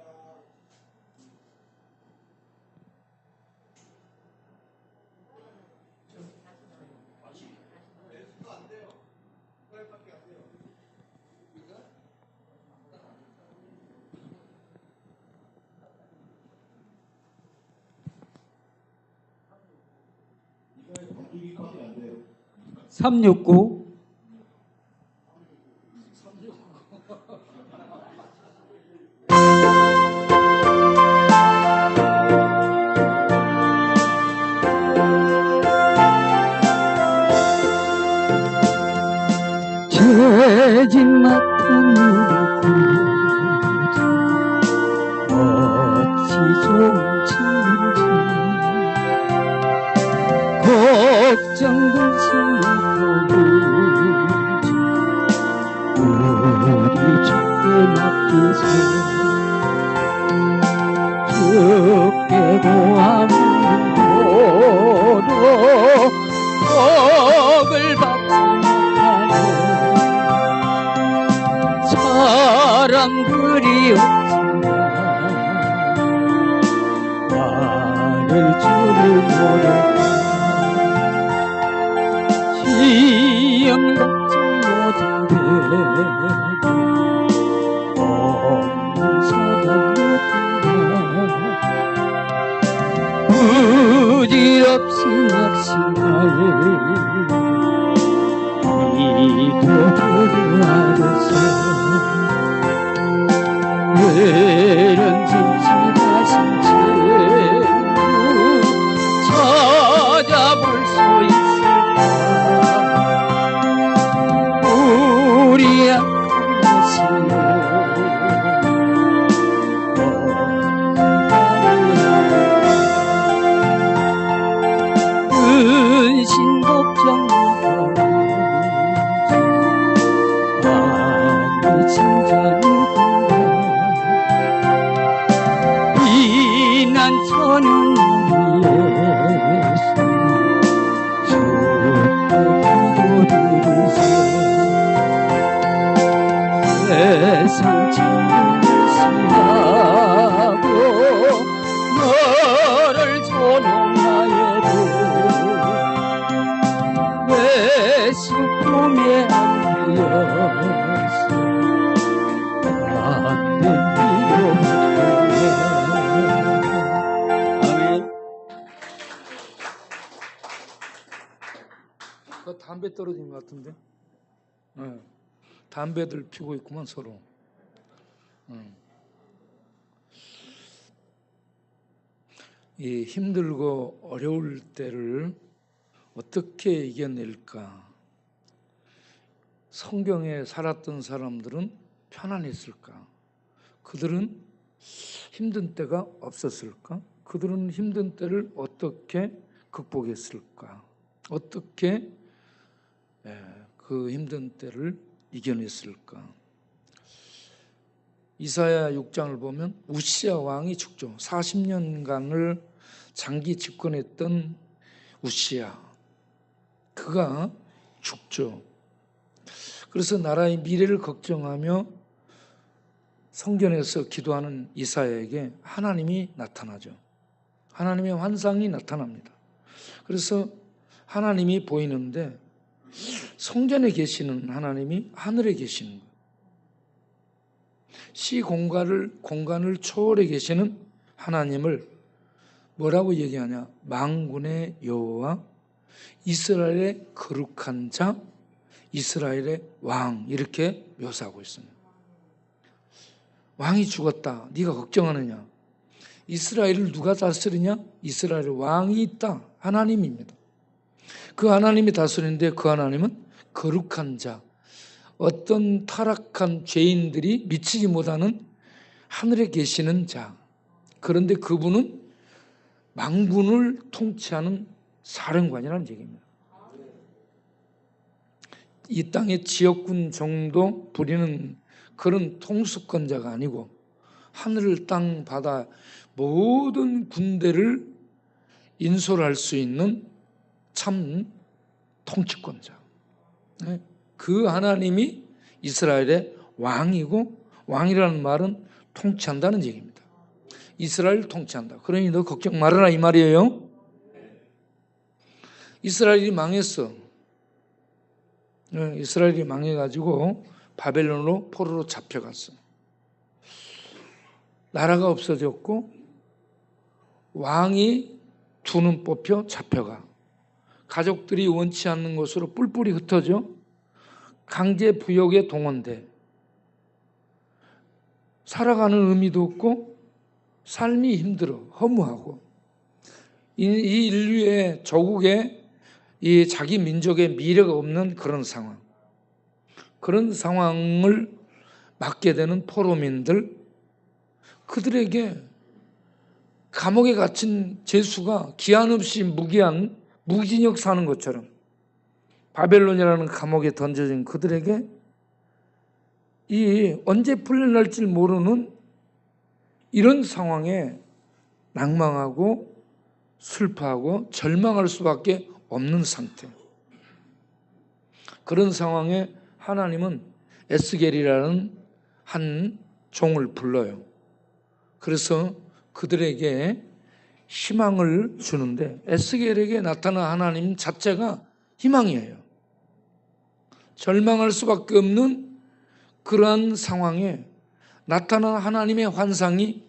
S2: 삼육구 죄진 맡은 누구 어찌 좋은지 걱정도 슬프고 주께 구함으로 복을 받지 못하는 사람들이 없지만 나를 주를 모르고 시험 걱정 모든 데도 없는 사람이구나 부질없이 낙심하여 기도를 하겠어 왜런지 지나신 친구 찾아볼 수 있을까 우리 약한 것이요 근심 걱정 마음이 진짜는구나 비난처는 위에서 주께 기도드리세 세상 진실하고 너를 존용하여도 왜 슬픔에 안 되었어 나한테 위로받네 아멘.
S7: 그 담배 떨어진 것 같은데? 네. 담배들 피고 있구만 서로. 이 힘들고 어려울 때를 어떻게 이겨낼까? 성경에 살았던 사람들은 편안했을까? 그들은 힘든 때가 없었을까? 그들은 힘든 때를 어떻게 극복했을까? 어떻게 그 힘든 때를 이겨냈을까? 이사야 6장을 보면 우시야 왕이 죽죠. 40년간을 장기 집권했던 우시야, 그가 죽죠. 그래서 나라의 미래를 걱정하며 성전에서 기도하는 이사야에게 하나님이 나타나죠. 하나님의 환상이 나타납니다. 그래서 하나님이 보이는데 성전에 계시는 하나님이 하늘에 계시는 거예요. 공간을 초월해 계시는 하나님을 뭐라고 얘기하냐? 만군의 여호와, 이스라엘의 거룩한 자, 이스라엘의 왕, 이렇게 묘사하고 있습니다. 왕이 죽었다. 네가 걱정하느냐? 이스라엘을 누가 다스리냐? 이스라엘의 왕이 있다. 하나님입니다. 그 하나님이 다스리는데 그 하나님은 거룩한 자, 어떤 타락한 죄인들이 미치지 못하는 하늘에 계시는 자. 그런데 그분은 만군을 통치하는 사령관이라는 얘기입니다. 이 땅의 지역군 정도 부리는 그런 통수권자가 아니고 하늘, 땅, 바다 모든 군대를 인솔할 수 있는 참 통치권자. 그 하나님이 이스라엘의 왕이고, 왕이라는 말은 통치한다는 얘기입니다. 이스라엘을 통치한다. 그러니 너 걱정 말아라 이 말이에요. 이스라엘이 망했어. 이스라엘이 망해가지고 바벨론으로 포로로 잡혀갔어. 나라가 없어졌고 왕이 두 눈 뽑혀 잡혀가. 가족들이 원치 않는 곳으로 뿔뿔이 흩어져 강제 부역에 동원돼. 살아가는 의미도 없고 삶이 힘들어, 허무하고. 이 인류의 조국에 이 자기 민족의 미래가 없는 그런 상황. 그런 상황을 맞게 되는 포로민들, 그들에게 감옥에 갇힌 죄수가 기한 없이 무기징역 사는 것처럼 바벨론이라는 감옥에 던져진 그들에게 이 언제 풀려날지 모르는 이런 상황에 낭망하고 슬퍼하고 절망할 수밖에 없는 상태. 그런 상황에 하나님은 에스겔이라는 한 종을 불러요. 그래서 그들에게 희망을 주는데 에스겔에게 나타난 하나님 자체가 희망이에요. 절망할 수밖에 없는 그러한 상황에 나타난 하나님의 환상이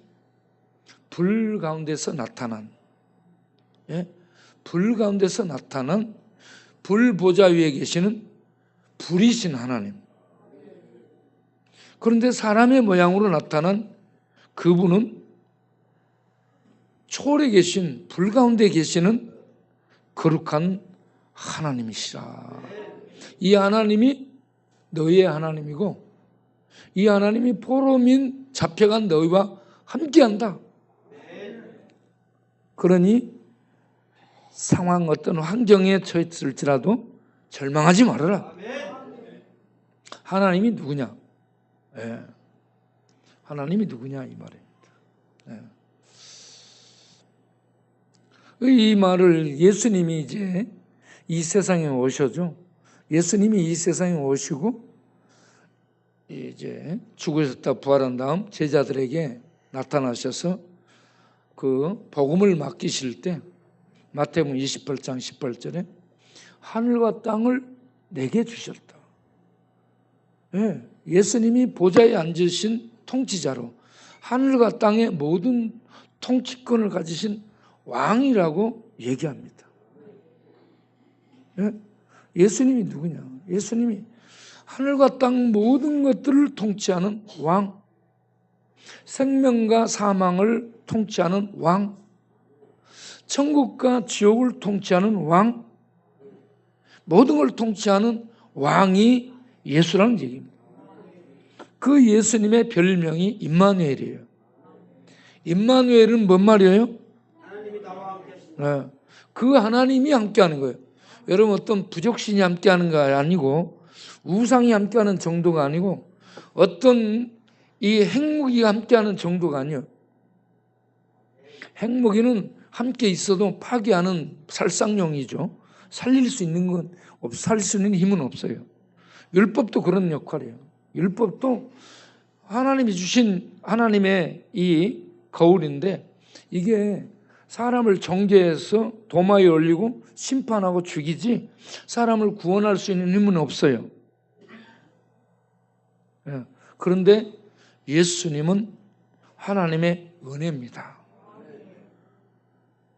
S7: 불 가운데서 나타난, 불 가운데서 나타난 불 보좌 위에 계시는 불이신 하나님. 그런데 사람의 모양으로 나타난 그분은 초월에 계신, 불 가운데 계시는 거룩한 하나님이시라. 이 하나님이 너희의 하나님이고 이 하나님이 포로민 잡혀간 너희와 함께한다. 그러니 상황 어떤 환경에 처했을지라도 절망하지 말아라. 하나님이 누구냐? 하나님이 누구냐 이 말입니다. 이 말을 예수님이 이제 이 세상에 오셔죠. 예수님이 이 세상에 오시고 이제 죽으셨다 부활한 다음 제자들에게 나타나셔서 그 복음을 맡기실 때 마태복음 28장 18절에 하늘과 땅을 내게 주셨다. 예수님이 보좌에 앉으신 통치자로 하늘과 땅의 모든 통치권을 가지신 왕이라고 얘기합니다. 예수님이 누구냐? 예수님이 하늘과 땅 모든 것들을 통치하는 왕, 생명과 사망을 통치하는 왕, 천국과 지옥을 통치하는 왕, 모든 걸 통치하는 왕이 예수라는 얘기입니다. 그 예수님의 별명이 임마누엘이에요. 임마누엘은 뭔 말이에요? 그 하나님이 함께하는 거예요. 여러분 어떤 부족신이 함께하는 거 아니고 우상이 함께하는 정도가 아니고 어떤 이 핵무기가 함께하는 정도가 아니에요. 핵무기는 함께 있어도 파괴하는 살상용이죠. 살릴 수 있는 건 살릴 수 있는 힘은 없어요. 율법도 그런 역할이에요. 율법도 하나님이 주신 하나님의 이 거울인데 이게 사람을 정죄해서 도마에 올리고 심판하고 죽이지 사람을 구원할 수 있는 힘은 없어요. 그런데 예수님은 하나님의 은혜입니다.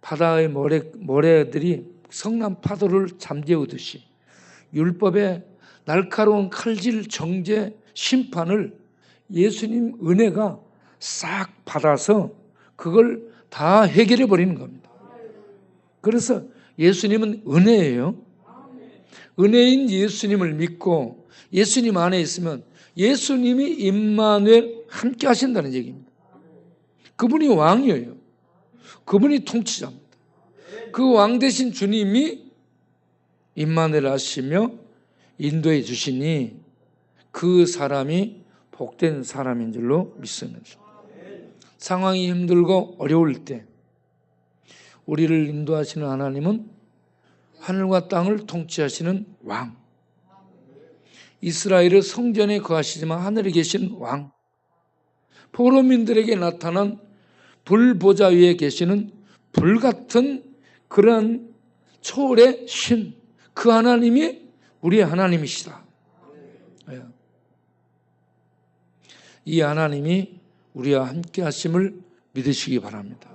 S7: 바다의 모래들이 성난 파도를 잠재우듯이 율법의 날카로운 칼질, 정죄, 심판을 예수님 은혜가 싹 받아서 그걸 다 해결해 버리는 겁니다. 그래서 예수님은 은혜예요. 은혜인 예수님을 믿고 예수님 안에 있으면 예수님이 임마누엘 함께 하신다는 얘기입니다. 그분이 왕이에요. 그분이 통치자입니다. 그 왕 대신 주님이 임마누엘 하시며 인도해 주시니 그 사람이 복된 사람인 줄로 믿습니다. 상황이 힘들고 어려울 때 우리를 인도하시는 하나님은 하늘과 땅을 통치하시는 왕, 이스라엘의 성전에 거하시지만 하늘에 계신 왕, 포로민들에게 나타난 불보좌 위에 계시는 불같은 그런 초월의 신, 그 하나님이 우리의 하나님이시다. 이 하나님이 우리와 함께 하심을 믿으시기 바랍니다.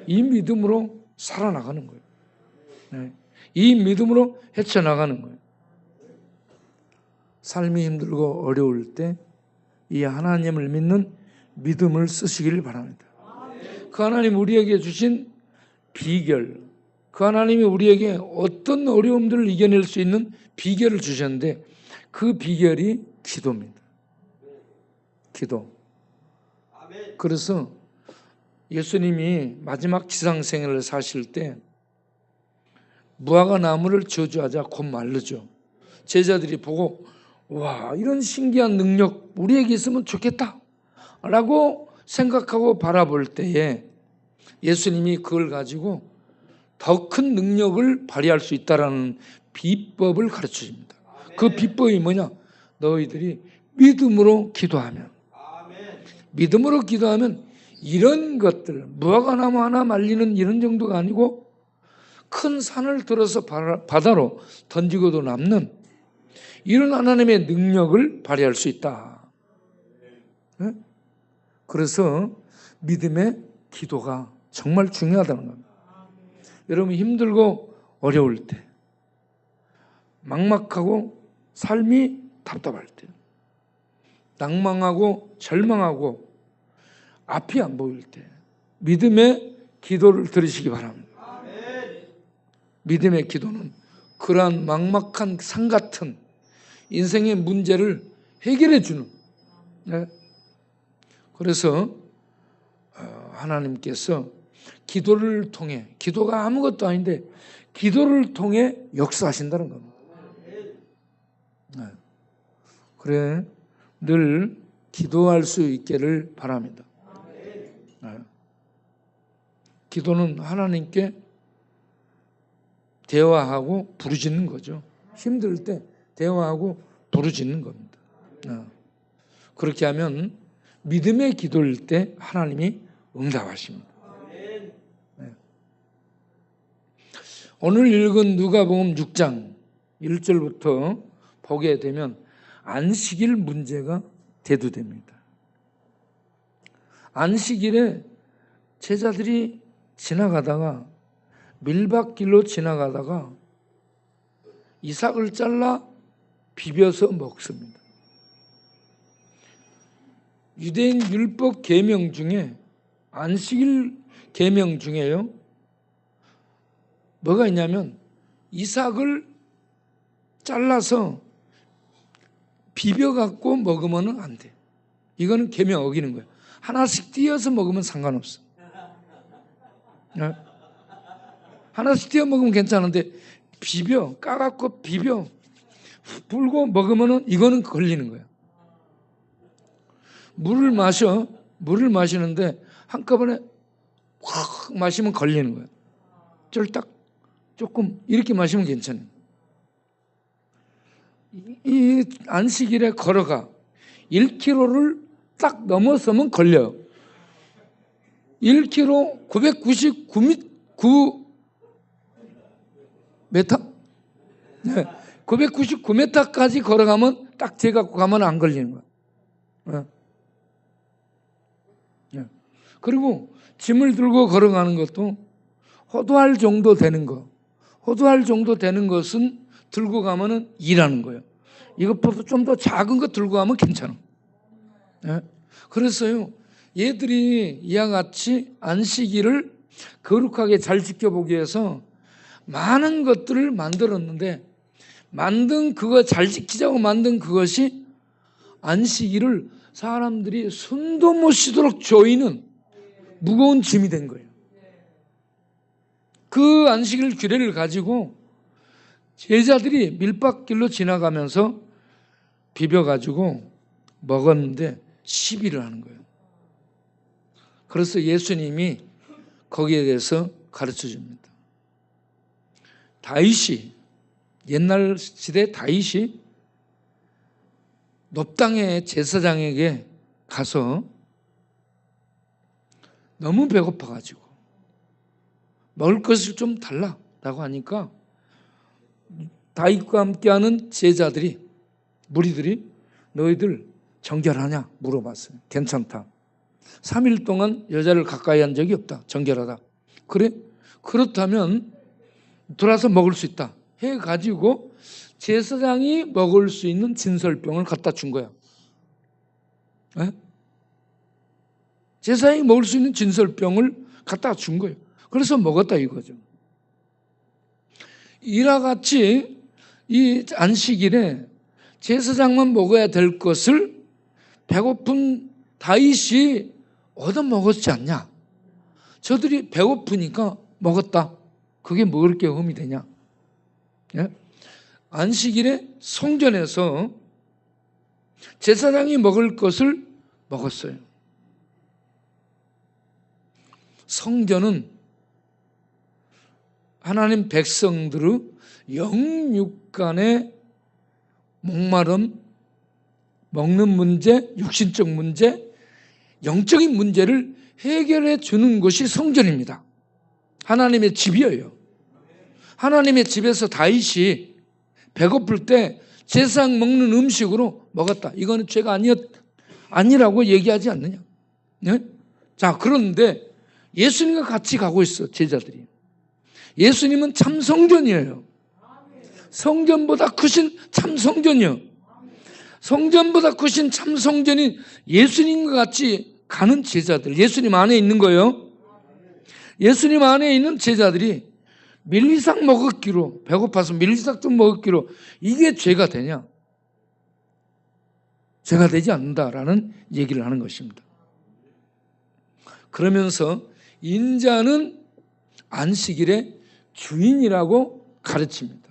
S7: 이 믿음으로 살아나가는 거예요. 이 믿음으로 헤쳐나가는 거예요. 삶이 힘들고 어려울 때 이 하나님을 믿는 믿음을 쓰시길 바랍니다. 그 하나님 우리에게 주신 비결, 그 하나님이 우리에게 어떤 어려움들을 이겨낼 수 있는 비결을 주셨는데 그 비결이 기도입니다. 기도. 그래서 예수님이 마지막 지상생애를 사실 때 무화과 나무를 저주하자 곧 마르죠. 제자들이 보고 와, 이런 신기한 능력 우리에게 있으면 좋겠다 라고 생각하고 바라볼 때에 예수님이 그걸 가지고 더 큰 능력을 발휘할 수 있다라는 비법을 가르쳐 줍니다. 그 비법이 뭐냐? 너희들이 믿음으로 기도하면, 믿음으로 기도하면 이런 것들, 무화과 나무 하나 말리는 이런 정도가 아니고 큰 산을 들어서 바다로 던지고도 남는 이런 하나님의 능력을 발휘할 수 있다. 네? 그래서 믿음의 기도가 정말 중요하다는 겁니다. 여러분 힘들고 어려울 때, 막막하고 삶이 답답할 때, 낭망하고 절망하고 앞이 안 보일 때 믿음의 기도를 들으시기 바랍니다. 믿음의 기도는 그러한 막막한 산 같은 인생의 문제를 해결해 주는, 네. 그래서 하나님께서 기도를 통해, 기도가 아무것도 아닌데 기도를 통해 역사하신다는 겁니다. 네. 그래 늘 기도할 수 있기를 바랍니다. 네. 기도는 하나님께 대화하고 부르짖는 거죠. 힘들 때 대화하고 부르짖는 겁니다. 네. 그렇게 하면 믿음의 기도일 때 하나님이 응답하십니다. 네. 오늘 읽은 누가복음 6장 1절부터 보게 되면 안식일 문제가 대두됩니다. 안식일에 제자들이 지나가다가 밀밭길로 지나가다가 이삭을 잘라 비벼서 먹습니다. 유대인 율법 계명 중에 안식일 계명 중에요 뭐가 있냐면 이삭을 잘라서 비벼갖고 먹으면 안 돼. 이거는 계명 어기는 거예요. 하나씩 띄어서 먹으면 상관없어. 네? 하나씩 띄어 먹으면 괜찮은데 비벼 까갖고 비벼 불고 먹으면 이거는 걸리는 거예요. 물을 마시는데 한꺼번에 확 마시면 걸리는 거예요. 쫄딱 조금 이렇게 마시면 괜찮아요. 이 안식일에 걸어가 1km를 딱 넘어서면 걸려요. 1km 999m? 네. 999m까지 걸어가면 딱 재갖고 가면 안 걸리는 거예요. 네. 네. 그리고 짐을 들고 걸어가는 것도 호도할 정도 되는 거. 호도할 정도 되는 것은 들고 가면은 일하는 거예요. 이것보다 좀 더 작은 거 들고 가면 괜찮아. 네? 그래서요, 얘들이 이와 같이 안식일을 거룩하게 잘 지켜보기 위해서 많은 것들을 만들었는데, 그거 잘 지키자고 만든 그것이 안식일을 사람들이 손도 못 쉬도록 조이는 무거운 짐이 된 거예요. 그 안식일 규례를 가지고 제자들이 밀밭길로 지나가면서 비벼가지고 먹었는데 시비를 하는 거예요. 그래서 예수님이 거기에 대해서 가르쳐 줍니다. 다윗이, 옛날 시대 다윗이 높당의 제사장에게 가서 너무 배고파가지고 먹을 것을 좀 달라라고 하니까 다윗과 함께하는 제자들이, 무리들이 너희들 정결하냐 물어봤어요. 괜찮다. 3일 동안 여자를 가까이 한 적이 없다. 정결하다. 그래? 그렇다면 돌아서 먹을 수 있다 해가지고 제사장이 먹을 수 있는 진설병을 갖다 준 거야. 에? 제사장이 먹을 수 있는 진설병을 갖다 준 거예요. 그래서 먹었다 이거죠. 이와 같이 이 안식일에 제사장만 먹어야 될 것을 배고픈 다윗이 얻어먹었지 않냐. 저들이 배고프니까 먹었다. 그게 먹을 게 흠이 되냐. 예? 안식일에 성전에서 제사장이 먹을 것을 먹었어요. 성전은 하나님 백성들의 영육간의 목마름, 먹는 문제, 육신적 문제, 영적인 문제를 해결해 주는 것이 성전입니다. 하나님의 집이에요. 하나님의 집에서 다윗이 배고플 때 제사장 먹는 음식으로 먹었다. 이거는 죄가 아니라고 얘기하지 않느냐. 네? 자, 그런데 예수님과 같이 가고 있어, 제자들이. 예수님은 참 성전이에요. 성전보다 크신 참 성전이요. 성전보다 크신 참 성전인 예수님과 같이 가는 제자들, 예수님 안에 있는 거예요. 예수님 안에 있는 제자들이 밀리삭 먹었기로, 배고파서 밀리삭 좀 먹었기로 이게 죄가 되냐? 죄가 되지 않는다라는 얘기를 하는 것입니다. 그러면서 인자는 안식일의 주인이라고 가르칩니다.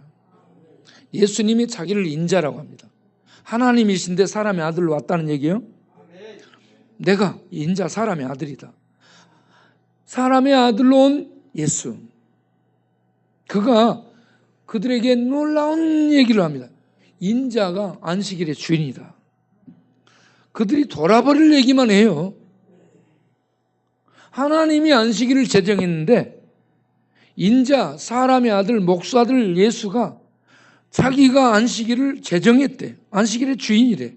S7: 예수님이 자기를 인자라고 합니다. 하나님이신데 사람의 아들로 왔다는 얘기예요. 내가 인자 사람의 아들이다. 사람의 아들로 온 예수. 그가 그들에게 놀라운 얘기를 합니다. 인자가 안식일의 주인이다. 그들이 돌아버릴 얘기만 해요. 하나님이 안식일을 제정했는데 인자 사람의 아들 목사들 예수가 자기가 안식일을 제정했대. 안식일의 주인이래.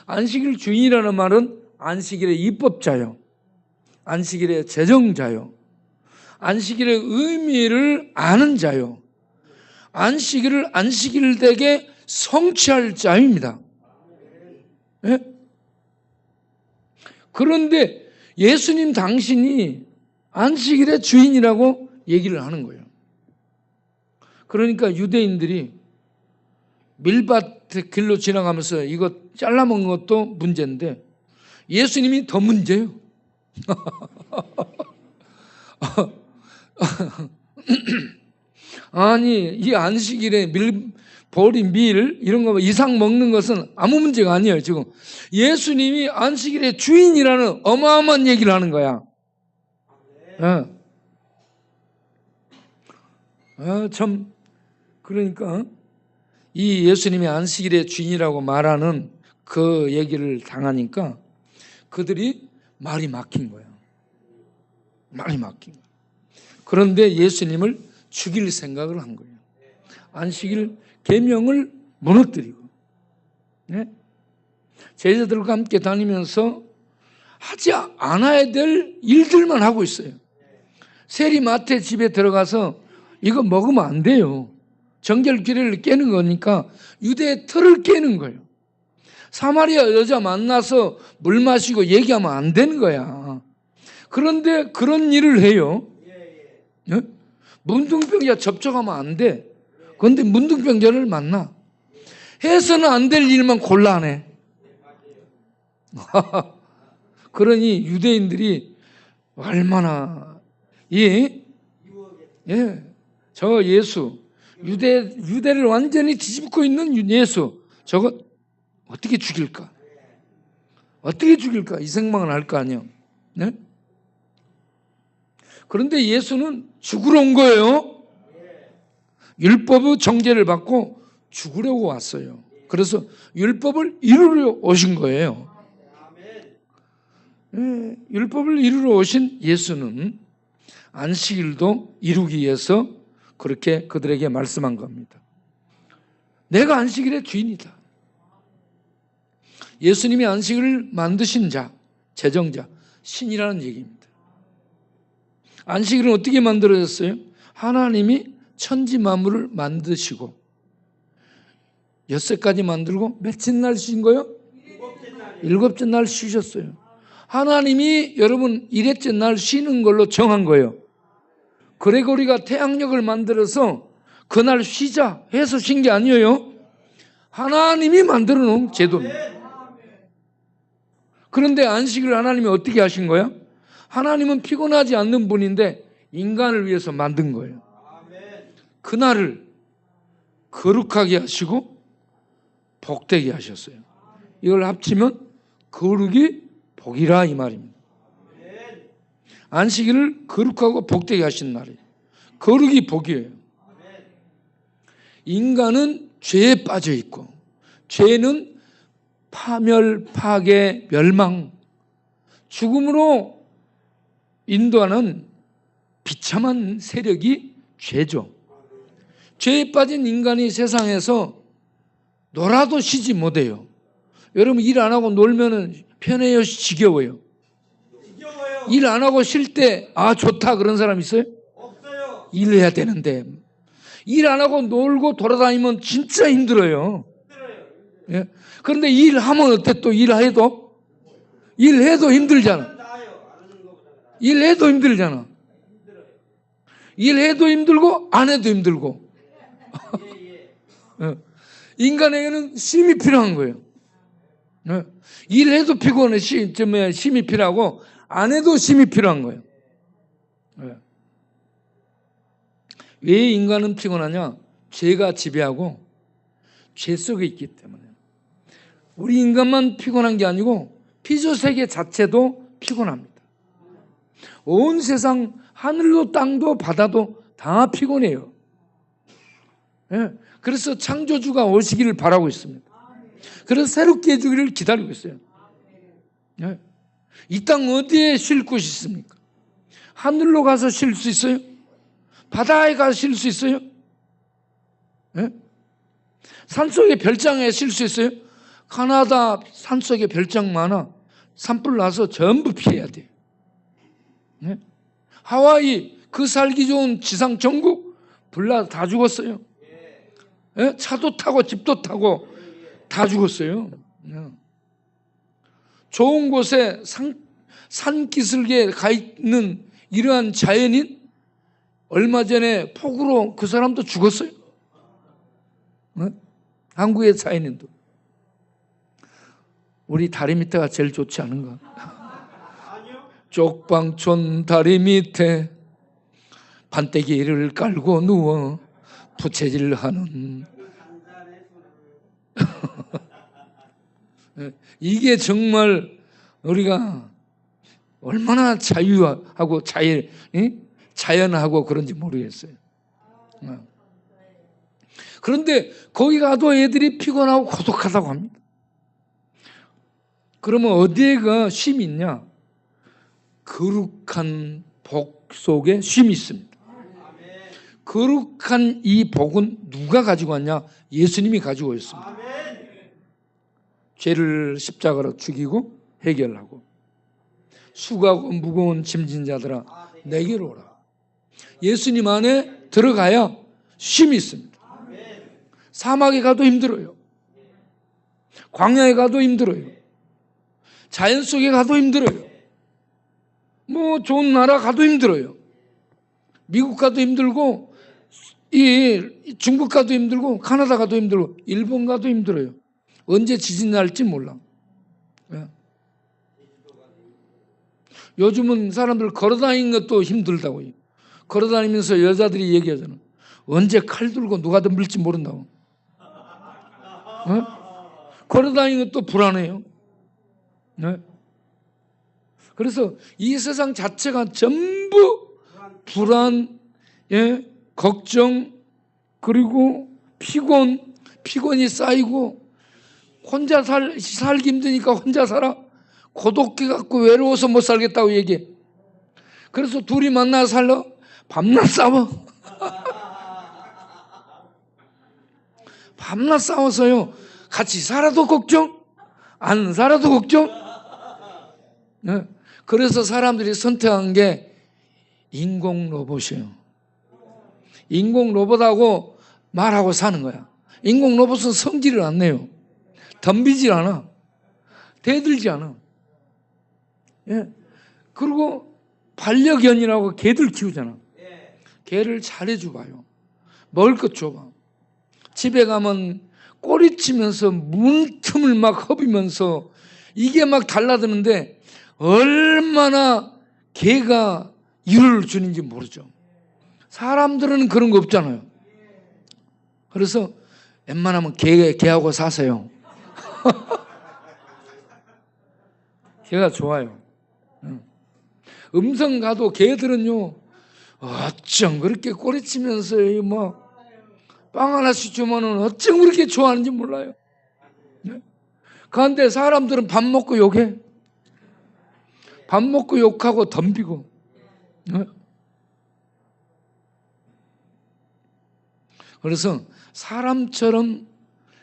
S7: 안식일 주인이라는 말은 안식일의 입법자요, 안식일의 제정자요, 안식일의 의미를 아는 자요, 안식일을 안식일되게 성취할 자입니다. 네? 그런데 예수님 당신이 안식일의 주인이라고 얘기를 하는 거예요. 그러니까 유대인들이 밀밭 길로 지나가면서 이거 잘라먹는 것도 문제인데 예수님이 더 문제예요. 아니, 이 안식일에 보리, 밀 이런 거 이상 먹는 것은 아무 문제가 아니에요. 지금 예수님이 안식일의 주인이라는 어마어마한 얘기를 하는 거야. 참, 그러니까 이 예수님이 안식일의 주인이라고 말하는 그 얘기를 당하니까 그들이 말이 막힌 거예요. 말이 막힌 거예요. 그런데 예수님을 죽일 생각을 한 거예요. 안식일 계명을 무너뜨리고, 네? 제자들과 함께 다니면서 하지 않아야 될 일들만 하고 있어요. 세리마태 집에 들어가서 이거 먹으면 안 돼요. 정결기례를 깨는 거니까 유대의 틀을 깨는 거예요. 사마리아 여자 만나서 물 마시고 얘기하면 안 되는 거야. 그런데 그런 일을 해요. 네? 문둥병자 접촉하면 안 돼. 그런데 문둥병자를 만나. 해서는 안 될 일만 곤란해. 그러니 유대인들이 얼마나 저 예수 유대를 완전히 뒤집고 있는 예수 저거 어떻게 죽일까? 어떻게 죽일까? 이 생각을 할 거 아니에요. 네? 그런데 예수는 죽으러 온 거예요. 율법의 정죄를 받고 죽으려고 왔어요. 그래서 율법을 이루려 오신 거예요. 네, 율법을 이루러 오신 예수는 안식일도 이루기 위해서 그렇게 그들에게 말씀한 겁니다. 내가 안식일의 주인이다. 예수님이 안식일을 만드신 자, 제정자, 신이라는 얘기입니다. 안식일은 어떻게 만들어졌어요? 하나님이 천지 만물을 만드시고 엿새까지 만들고 며칠 날 쉬신 거예요? 일곱째 날 쉬셨어요. 하나님이 여러분 일곱째 날 쉬는 걸로 정한 거예요. 그레고리가 태양력을 만들어서 그날 쉬자 해서 쉰 게 아니에요. 하나님이 만들어 놓은 제도입니다. 그런데 안식일을 하나님이 어떻게 하신 거예요? 하나님은 피곤하지 않는 분인데 인간을 위해서 만든 거예요. 그날을 거룩하게 하시고 복되게 하셨어요. 이걸 합치면 거룩이 복이라 이 말입니다. 안식일을 거룩하고 복되게 하신 날이에요. 거룩이 복이에요. 인간은 죄에 빠져 있고 죄는 파멸, 파괴, 멸망, 죽음으로 인도하는 비참한 세력이 죄죠. 죄에 빠진 인간이 세상에서 놀아도 쉬지 못해요. 여러분 일 안 하고 놀면은 편해요, 지겨워요? 일 안 하고 쉴 때 아 좋다 그런 사람 있어요? 없어요. 일해야 되는데 일 안 하고 놀고 돌아다니면 진짜 힘들어요. 예? 그런데 일하면 어때? 또 일해도 힘들잖아. 일해도 힘들잖아. 일해도 힘들고 안 해도 힘들고. 인간에게는 쉼이 필요한 거예요. 일해도 피곤해, 쉼이 필요하고 안 해도 쉼이 필요한 거예요. 왜 인간은 피곤하냐? 죄가 지배하고 죄 속에 있기 때문에. 우리 인간만 피곤한 게 아니고 피조세계 자체도 피곤합니다. 온 세상 하늘도 땅도 바다도 다 피곤해요. 그래서 창조주가 오시기를 바라고 있습니다. 그래서 새롭게 해주기를 기다리고 있어요. 이 땅 어디에 쉴 곳이 있습니까? 하늘로 가서 쉴 수 있어요? 바다에 가서 쉴 수 있어요? 산속에 별장에 쉴 수 있어요? 카나다 산속에 별장 많아. 산불 나서 전부 피해야 돼요. 하와이 그 살기 좋은 지상 전국 불나 다 죽었어요. 차도 타고 집도 타고 다 죽었어요. 좋은 곳에 산기슭에 가 있는 이러한 자연인 얼마 전에 폭우로 그 사람도 죽었어요. 한국의 자연인도. 우리 다리 밑에가 제일 좋지 않은가? 쪽방촌 다리 밑에 반대기를 깔고 누워 부채질하는 이게 정말 우리가 얼마나 자유하고 자연하고 그런지 모르겠어요. 그런데 거기 가도 애들이 피곤하고 고독하다고 합니다. 그러면 어디에가 쉼이 있냐? 거룩한 복 속에 쉼이 있습니다. 거룩한 이 복은 누가 가지고 왔냐? 예수님이 가지고 있습니다. 죄를 십자가로 죽이고 해결하고 수고하고 무거운 짐진 자들아 내게로 오라. 예수님 안에 들어가야 쉼이 있습니다. 사막에 가도 힘들어요. 광야에 가도 힘들어요. 자연 속에 가도 힘들어요. 뭐 좋은 나라 가도 힘들어요. 미국 가도 힘들고 이 중국 가도 힘들고 카나다 가도 힘들고 일본 가도 힘들어요. 언제 지진 날지 몰라. 요즘은 사람들 걸어다니는 것도 힘들다고. 걸어다니면서 여자들이 얘기하잖아. 언제 칼 들고 누가 더 밀지 모른다고. 걸어다니는 것도 불안해요. 그래서 이 세상 자체가 전부 불안, 걱정, 그리고 피곤이 쌓이고 혼자 살기 힘드니까 혼자 살아. 고독해갖고 외로워서 못 살겠다고 얘기해. 그래서 둘이 만나서 살러 밤낮 싸워. 밤낮 싸워서요. 같이 살아도 걱정, 안 살아도 걱정. 그래서 사람들이 선택한 게 인공 로봇이에요. 인공 로봇하고 말하고 사는 거야. 인공 로봇은 성질을 안 내요. 덤비질 않아. 대들지 않아. 그리고 반려견이라고 개들 키우잖아. 개를 잘해줘봐요. 먹을 것 줘봐. 집에 가면 꼬리치면서 문틈을 막 허비면서 이게 막 달라드는데 얼마나 개가 일을 주는지 모르죠. 사람들은 그런 거 없잖아요. 그래서 웬만하면 개하고 사세요. 개가 좋아요. 음성 가도 개들은요, 어쩜 그렇게 꼬리치면서 뭐 빵 하나씩 주면은 어쩜 그렇게 좋아하는지 몰라요. 네? 그런데 사람들은 밥 먹고 욕해. 밥 먹고 욕하고 덤비고. 네? 그래서 사람처럼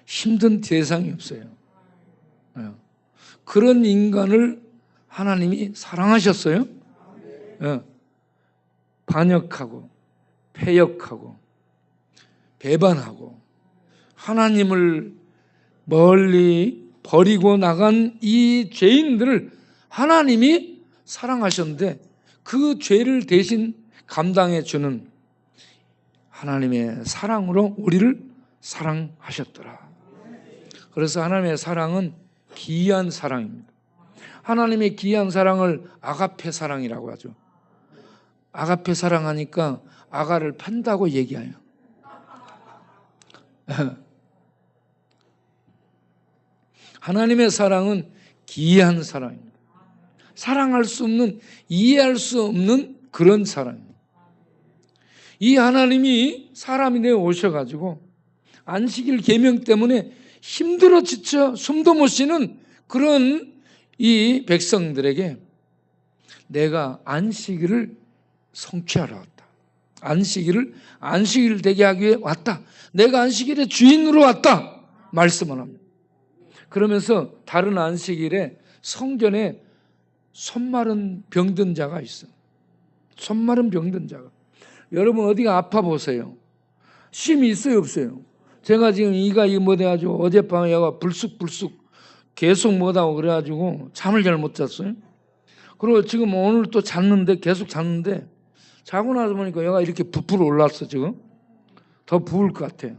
S7: 힘든 대상이 없어요. 네. 그런 인간을 하나님이 사랑하셨어요. 네. 반역하고 패역하고 배반하고 하나님을 멀리 버리고 나간 이 죄인들을 하나님이 사랑하셨는데 그 죄를 대신 감당해 주는 하나님의 사랑으로 우리를 사랑하셨더라. 그래서 하나님의 사랑은 기이한 사랑입니다. 하나님의 기이한 사랑을 아가페 사랑이라고 하죠. 아가페 사랑하니까 아가를 팬다고 얘기해요. 하나님의 사랑은 기이한 사랑입니다. 사랑할 수 없는, 이해할 수 없는 그런 사랑입니다. 이 하나님이 사람이 되어 오셔가지고 안식일 계명 때문에 힘들어 지쳐 숨도 못 쉬는 그런 이 백성들에게 내가 안식일을 성취하러 왔다. 안식일 되게 하기 위해 왔다. 내가 안식일의 주인으로 왔다. 말씀을 합니다. 그러면서 다른 안식일에 성전에 손마른 병든 자가 있어요. 손마른 병든 자가. 여러분 어디가 아파 보세요. 쉼이 있어요, 없어요? 제가 지금 이가 뭐 돼가지고 어젯밤에 얘가 불쑥 계속 뭐다고 그래가지고 잠을 잘 못 잤어요. 그리고 지금 오늘 또 잤는데 계속 잤는데 자고 나서 보니까 얘가 이렇게 부풀어 올랐어. 지금 더 부을 것 같아요.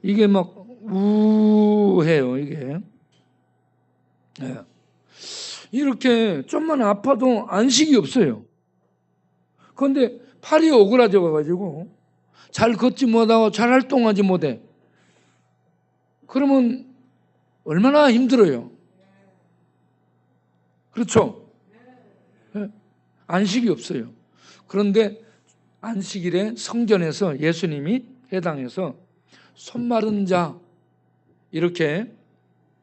S7: 이게 막 우해요. 이게 네. 이렇게 좀만 아파도 안식이 없어요. 그런데 팔이 오그라져 가지고 잘 걷지 못하고 잘 활동하지 못해. 그러면 얼마나 힘들어요. 그렇죠? 네. 안식이 없어요. 그런데 안식일에 성전에서 예수님이 해당해서 손 마른 자 이렇게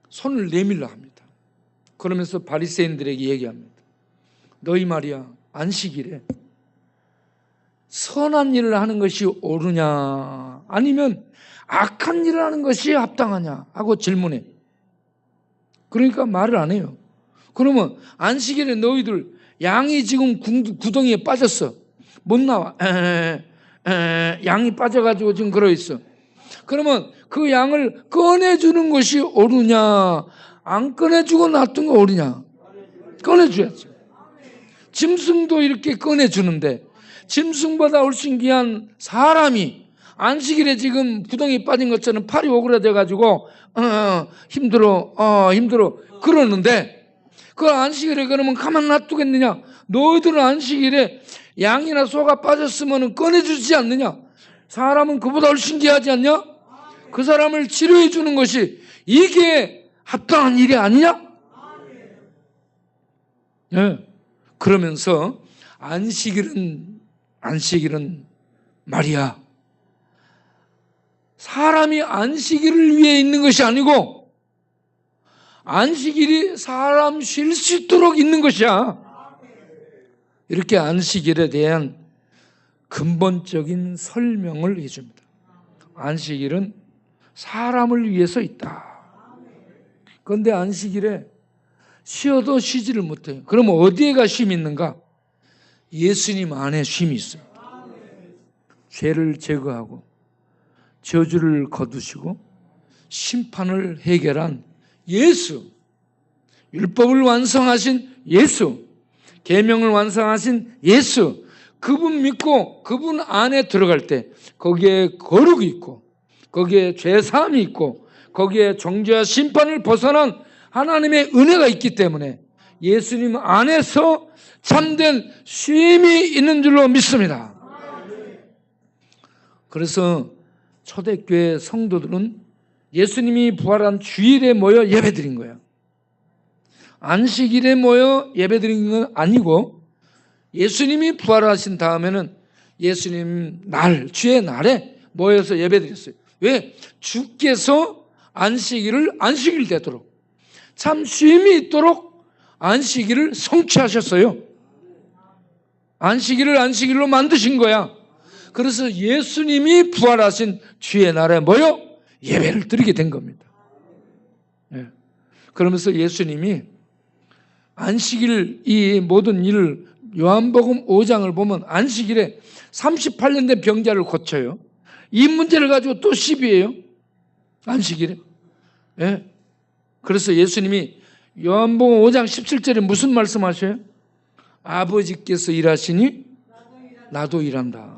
S7: 손을 내밀라 합니다. 그러면서 바리새인들에게 얘기합니다. 너희 말이야 안식일에 선한 일을 하는 것이 옳으냐 아니면 악한 일을 하는 것이 합당하냐 하고 질문해. 그러니까 말을 안 해요. 그러면 안식일에 너희들 양이 지금 구덩이에 빠졌어. 못 나와. 양이 빠져가지고 지금 그러 있어. 그러면 그 양을 꺼내주는 것이 옳으냐 안 꺼내주고 놔둔 거 옳으냐? 꺼내줘야지. 짐승도 이렇게 꺼내주는데 짐승보다 훨씬 귀한 사람이 안식일에 지금 구덩이 빠진 것처럼 팔이 오그라져가지고 힘들어 그러는데 그 안식일에 그러면 가만 놔두겠느냐? 너희들은 안식일에 양이나 소가 빠졌으면 꺼내주지 않느냐? 사람은 그보다 훨씬 귀하지 않냐? 그 사람을 치료해 주는 것이 이게 합당한 일이 아니냐? 네. 그러면서 안식일은 말이야. 사람이 안식일을 위해 있는 것이 아니고 안식일이 사람 쉴 수 있도록 있는 것이야. 이렇게 안식일에 대한 근본적인 설명을 해줍니다. 안식일은 사람을 위해서 있다. 그런데 안식일에 쉬어도 쉬지를 못해요. 그럼 어디에가 쉼이 있는가? 예수님 안에 쉼이 있어요. 죄를 제거하고 저주를 거두시고 심판을 해결한 예수, 율법을 완성하신 예수, 계명을 완성하신 예수, 그분 믿고 그분 안에 들어갈 때 거기에 거룩이 있고 거기에 죄사함이 있고 거기에 정죄와 심판을 벗어난 하나님의 은혜가 있기 때문에 예수님 안에서 참된 쉼이 있는 줄로 믿습니다. 그래서 초대교회 성도들은 예수님이 부활한 주일에 모여 예배드린 거예요. 안식일에 모여 예배드린 건 아니고 예수님이 부활하신 다음에는 예수님 날, 주의 날에 모여서 예배드렸어요. 왜? 주께서 안식일 되도록, 참 쉼이 있도록 안식일을 성취하셨어요. 안식일을 안식일로 만드신 거야. 그래서 예수님이 부활하신 주의 날에 모여 예배를 드리게 된 겁니다. 예. 그러면서 예수님이 안식일 이 모든 일을 요한복음 5장을 보면 안식일에 38년 된 병자를 고쳐요. 이 문제를 가지고 또 시비해요. 안식일에. 예. 그래서 예수님이 요한복음 5장 17절에 무슨 말씀하셔요? 아버지께서 일하시니 나도 일한다.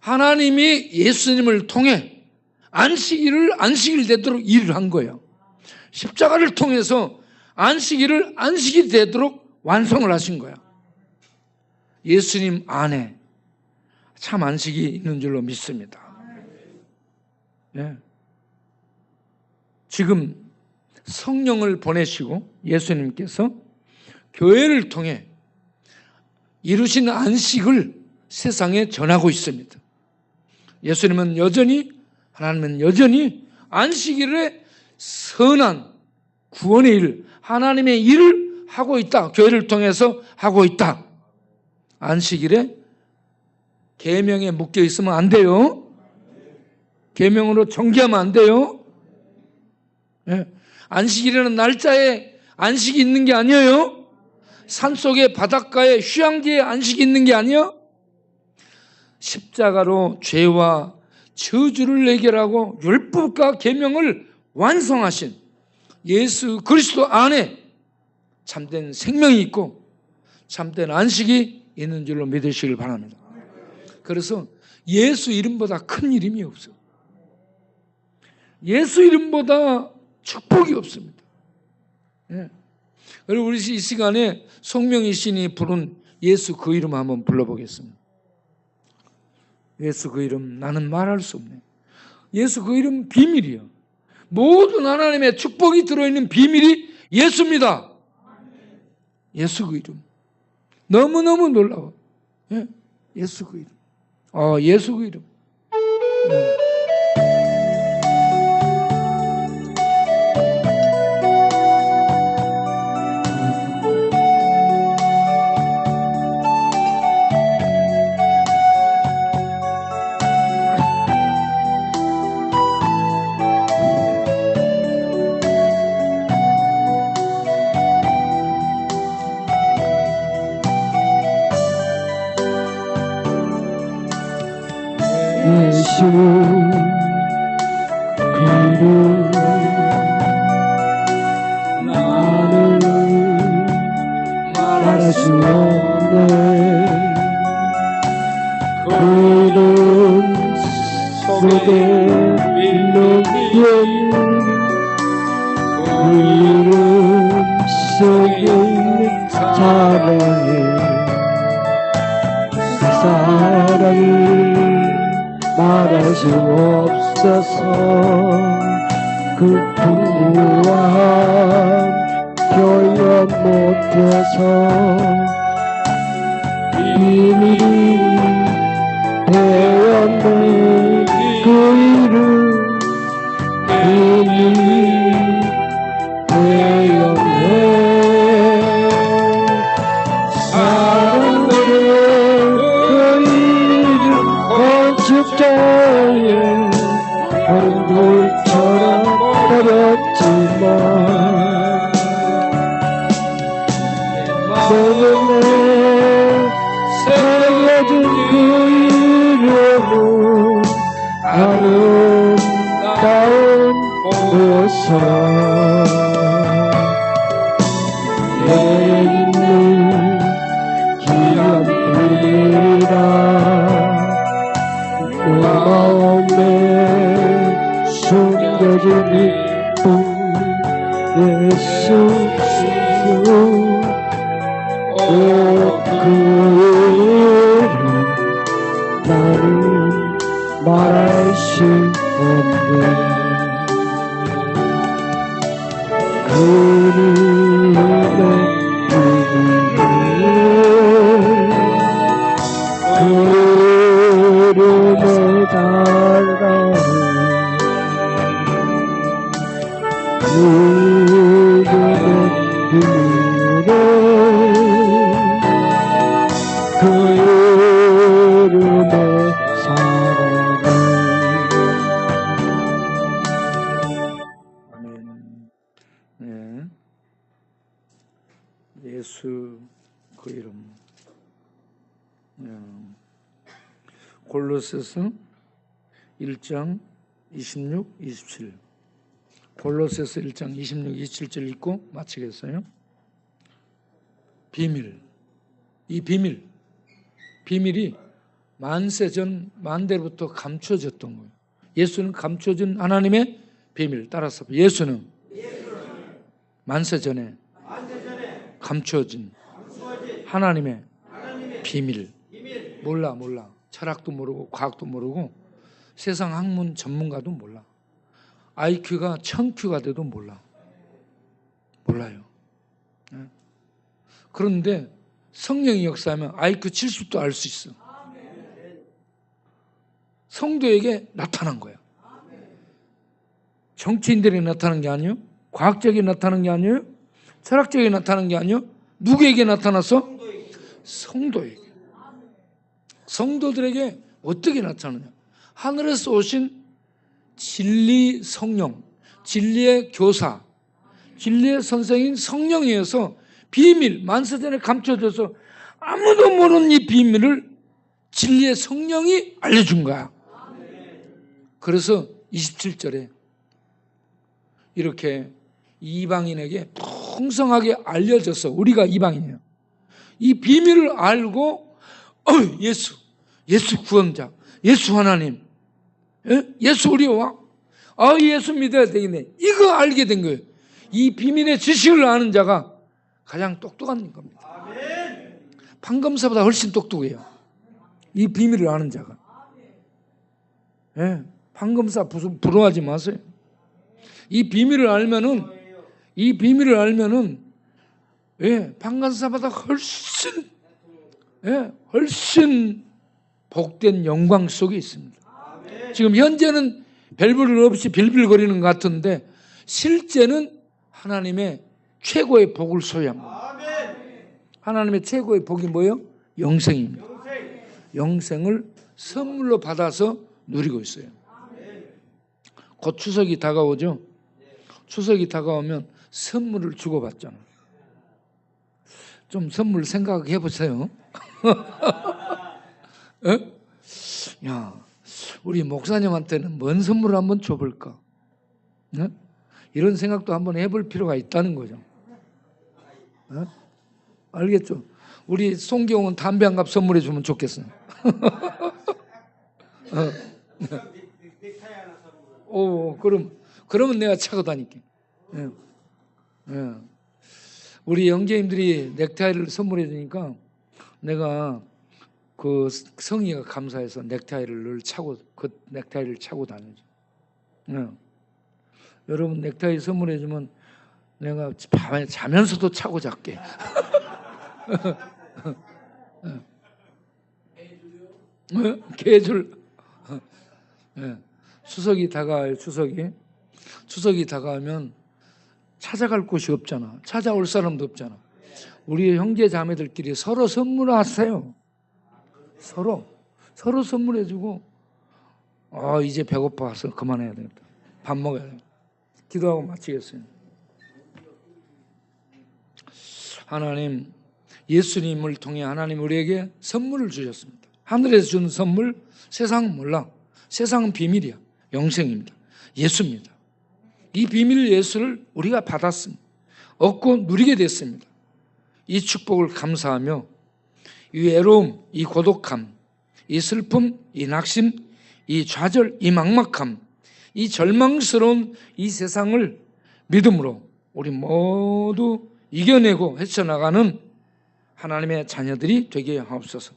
S7: 하나님이 예수님을 통해 안식일을 안식일 되도록 일을 한 거예요. 십자가를 통해서 안식일을 안식이 되도록 완성을 하신 거야. 예수님 안에 참 안식이 있는 줄로 믿습니다. 예. 지금 성령을 보내시고 예수님께서 교회를 통해 이루신 안식을 세상에 전하고 있습니다. 예수님은 여전히, 하나님은 여전히 안식일에 선한 구원의 일, 하나님의 일을 하고 있다. 교회를 통해서 하고 있다. 안식일에 계명에 묶여 있으면 안 돼요. 계명으로 정죄하면 안 돼요. 예. 안식일에는 날짜에 안식이 있는 게 아니에요. 산속에 바닷가에 휴양지에 안식이 있는 게 아니에요. 십자가로 죄와 저주를 해결하고 율법과 계명을 완성하신 예수 그리스도 안에 참된 생명이 있고 참된 안식이 있는 줄로 믿으시길 바랍니다. 그래서 예수 이름보다 큰 이름이 없어요. 예수 이름보다 축복이 없습니다. 예. 그리고 우리 이 시간에 송명희 신이 부른 예수 그 이름 한번 불러보겠습니다. 예수 그 이름 나는 말할 수 없네. 예수 그 이름 비밀이요. 모든 하나님의 축복이 들어있는 비밀이 예수입니다. 예수 그 이름 너무너무 놀라워. 예? 예수 그 이름. 예수 그 이름.
S2: 예수 그이름 나는 말할 수 없네. 그 이름 속에 있는 그 이름 속에 있는 사랑이 그 사랑이 말할 수 없어서 그 풍부함 표현 못해서 비밀이 되었네. 그 이름 비밀이 되었네. 사랑으로 그 이름 건축자에 얼굴처럼 버렸지만 내게 새겨진 그 이름은 아름다운 보석 내 있는 귀한 비밀이라 내 마음에 숨겨진 이쁨 예수 그 이름 나는 말할 수 없네. 그 이름의 비밀
S6: 이름의 사랑을.
S7: 아멘. 네. 예수 그 이름. 골로새서 1장 26, 27. 골로새서 1장 26, 27절 읽고 마치겠어요. 비밀. 이 비밀이 만세 전 만대로부터 감춰졌던 거예요. 예수는 감춰진 하나님의 비밀. 따라서 예수는 만세 전에 감춰진 하나님의 비밀. 몰라. 철학도 모르고 과학도 모르고 세상 학문 전문가도 몰라. IQ가 1000Q가 돼도 몰라요. 그런데 성령이 역사하면 IQ 70도 알 수 있어. 성도에게 나타난 거야. 정치인들에게 나타난 게 아니에요. 과학적인 나타난 게 아니에요. 철학적인 나타난 게 아니에요. 누구에게 나타났어? 성도에게. 성도들에게 어떻게 나타나냐? 하늘에서 오신 진리 성령, 진리의 교사, 진리의 선생인 성령이어서 비밀, 만세전에 감춰져서 아무도 모르는 이 비밀을 진리의 성령이 알려준 거야. 그래서 27절에 이렇게 이방인에게 풍성하게 알려져서 우리가 이방인이에요. 이 비밀을 알고 예수 구원자, 예수 하나님, 예수 우리 왕, 예수 믿어야 되겠네. 이거 알게 된 거예요. 이 비밀의 지식을 아는 자가 가장 똑똑한 겁니다. 판검사보다 훨씬 똑똑해요. 이 비밀을 아는 자가. 판검사 부러워하지 마세요. 이 비밀을 알면은 판검사보다 훨씬 복된 영광 속에 있습니다. 지금 현재는 별볼 없이 빌빌거리는 것 같은데 실제는 하나님의 최고의 복을 소유합니다. 하나님의 최고의 복이 뭐예요? 영생입니다. 영생을 선물로 받아서 누리고 있어요. 곧 추석이 다가오죠. 추석이 다가오면 선물을 주고받잖아요. 좀 선물 생각해 보세요. 야, 우리 목사님한테는 뭔 선물을 한번 줘볼까? 이런 생각도 한번 해볼 필요가 있다는 거죠. 알겠죠? 우리 송경은 담배 한 갑 선물해 주면 좋겠어요. 그러면 내가 차고 다닐게. 우리 형제님들이 넥타이를 선물해 주니까 내가 그 성의가 감사해서 넥타이를 차고 다니죠. 여러분 넥타이 선물해 주면 내가 밤에 자면서도 차고 잘게. 개줄. 추석이 다가와요. 추석이 다가오면 찾아갈 곳이 없잖아. 찾아올 사람도 없잖아. 우리 형제 자매들끼리 서로 선물하세요. 서로 선물해주고 이제 배고파서 그만해야 되겠다. 밥 먹어야 되겠다. 기도하고 마치겠어요. 하나님, 예수님을 통해 하나님 우리에게 선물을 주셨습니다. 하늘에서 주는 선물, 세상은 몰라. 세상은 비밀이야. 영생입니다. 예수입니다. 이 비밀 예수를 우리가 받았습니다. 얻고 누리게 됐습니다. 이 축복을 감사하며 이 외로움, 이 고독함, 이 슬픔, 이 낙심, 이 좌절, 이 막막함, 이 절망스러운 이 세상을 믿음으로 우리 모두 이겨내고 헤쳐나가는 하나님의 자녀들이 되게 하옵소서.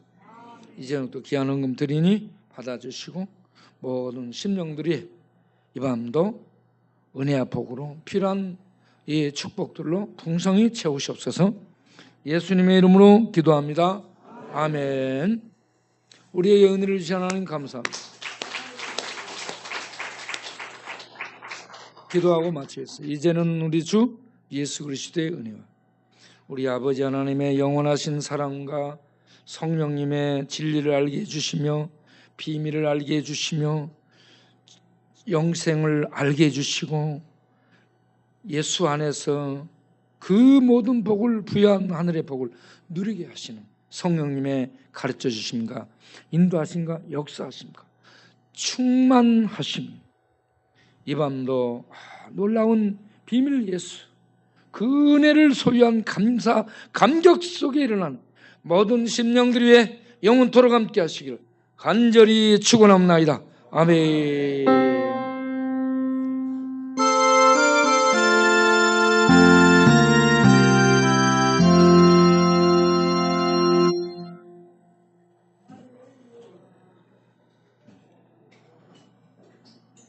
S7: 이제부터 귀한 헌금 드리니 받아주시고 모든 심령들이 이 밤도 은혜와 복으로 필요한 이 축복들로 풍성히 채우시옵소서. 예수님의 이름으로 기도합니다. 아멘. 우리의 은혜를 주신 하나님 감사합니다. 기도하고 마치겠습니다. 이제는 우리 주 예수 그리스도의 은혜와 우리 아버지 하나님의 영원하신 사랑과 성령님의 진리를 알게 해주시며 비밀을 알게 해주시며 영생을 알게 해주시고 예수 안에서 그 모든 복을 부여한 하늘의 복을 누리게 하시는 성령님의 가르쳐 주심과 인도하심과 역사하심과 충만하심, 이 밤도 놀라운 비밀 예수, 그 은혜를 소유한 감격 속에 일어난 모든 심령들 위해 영원토록 함께 하시기를 간절히 축원합니다. 아멘.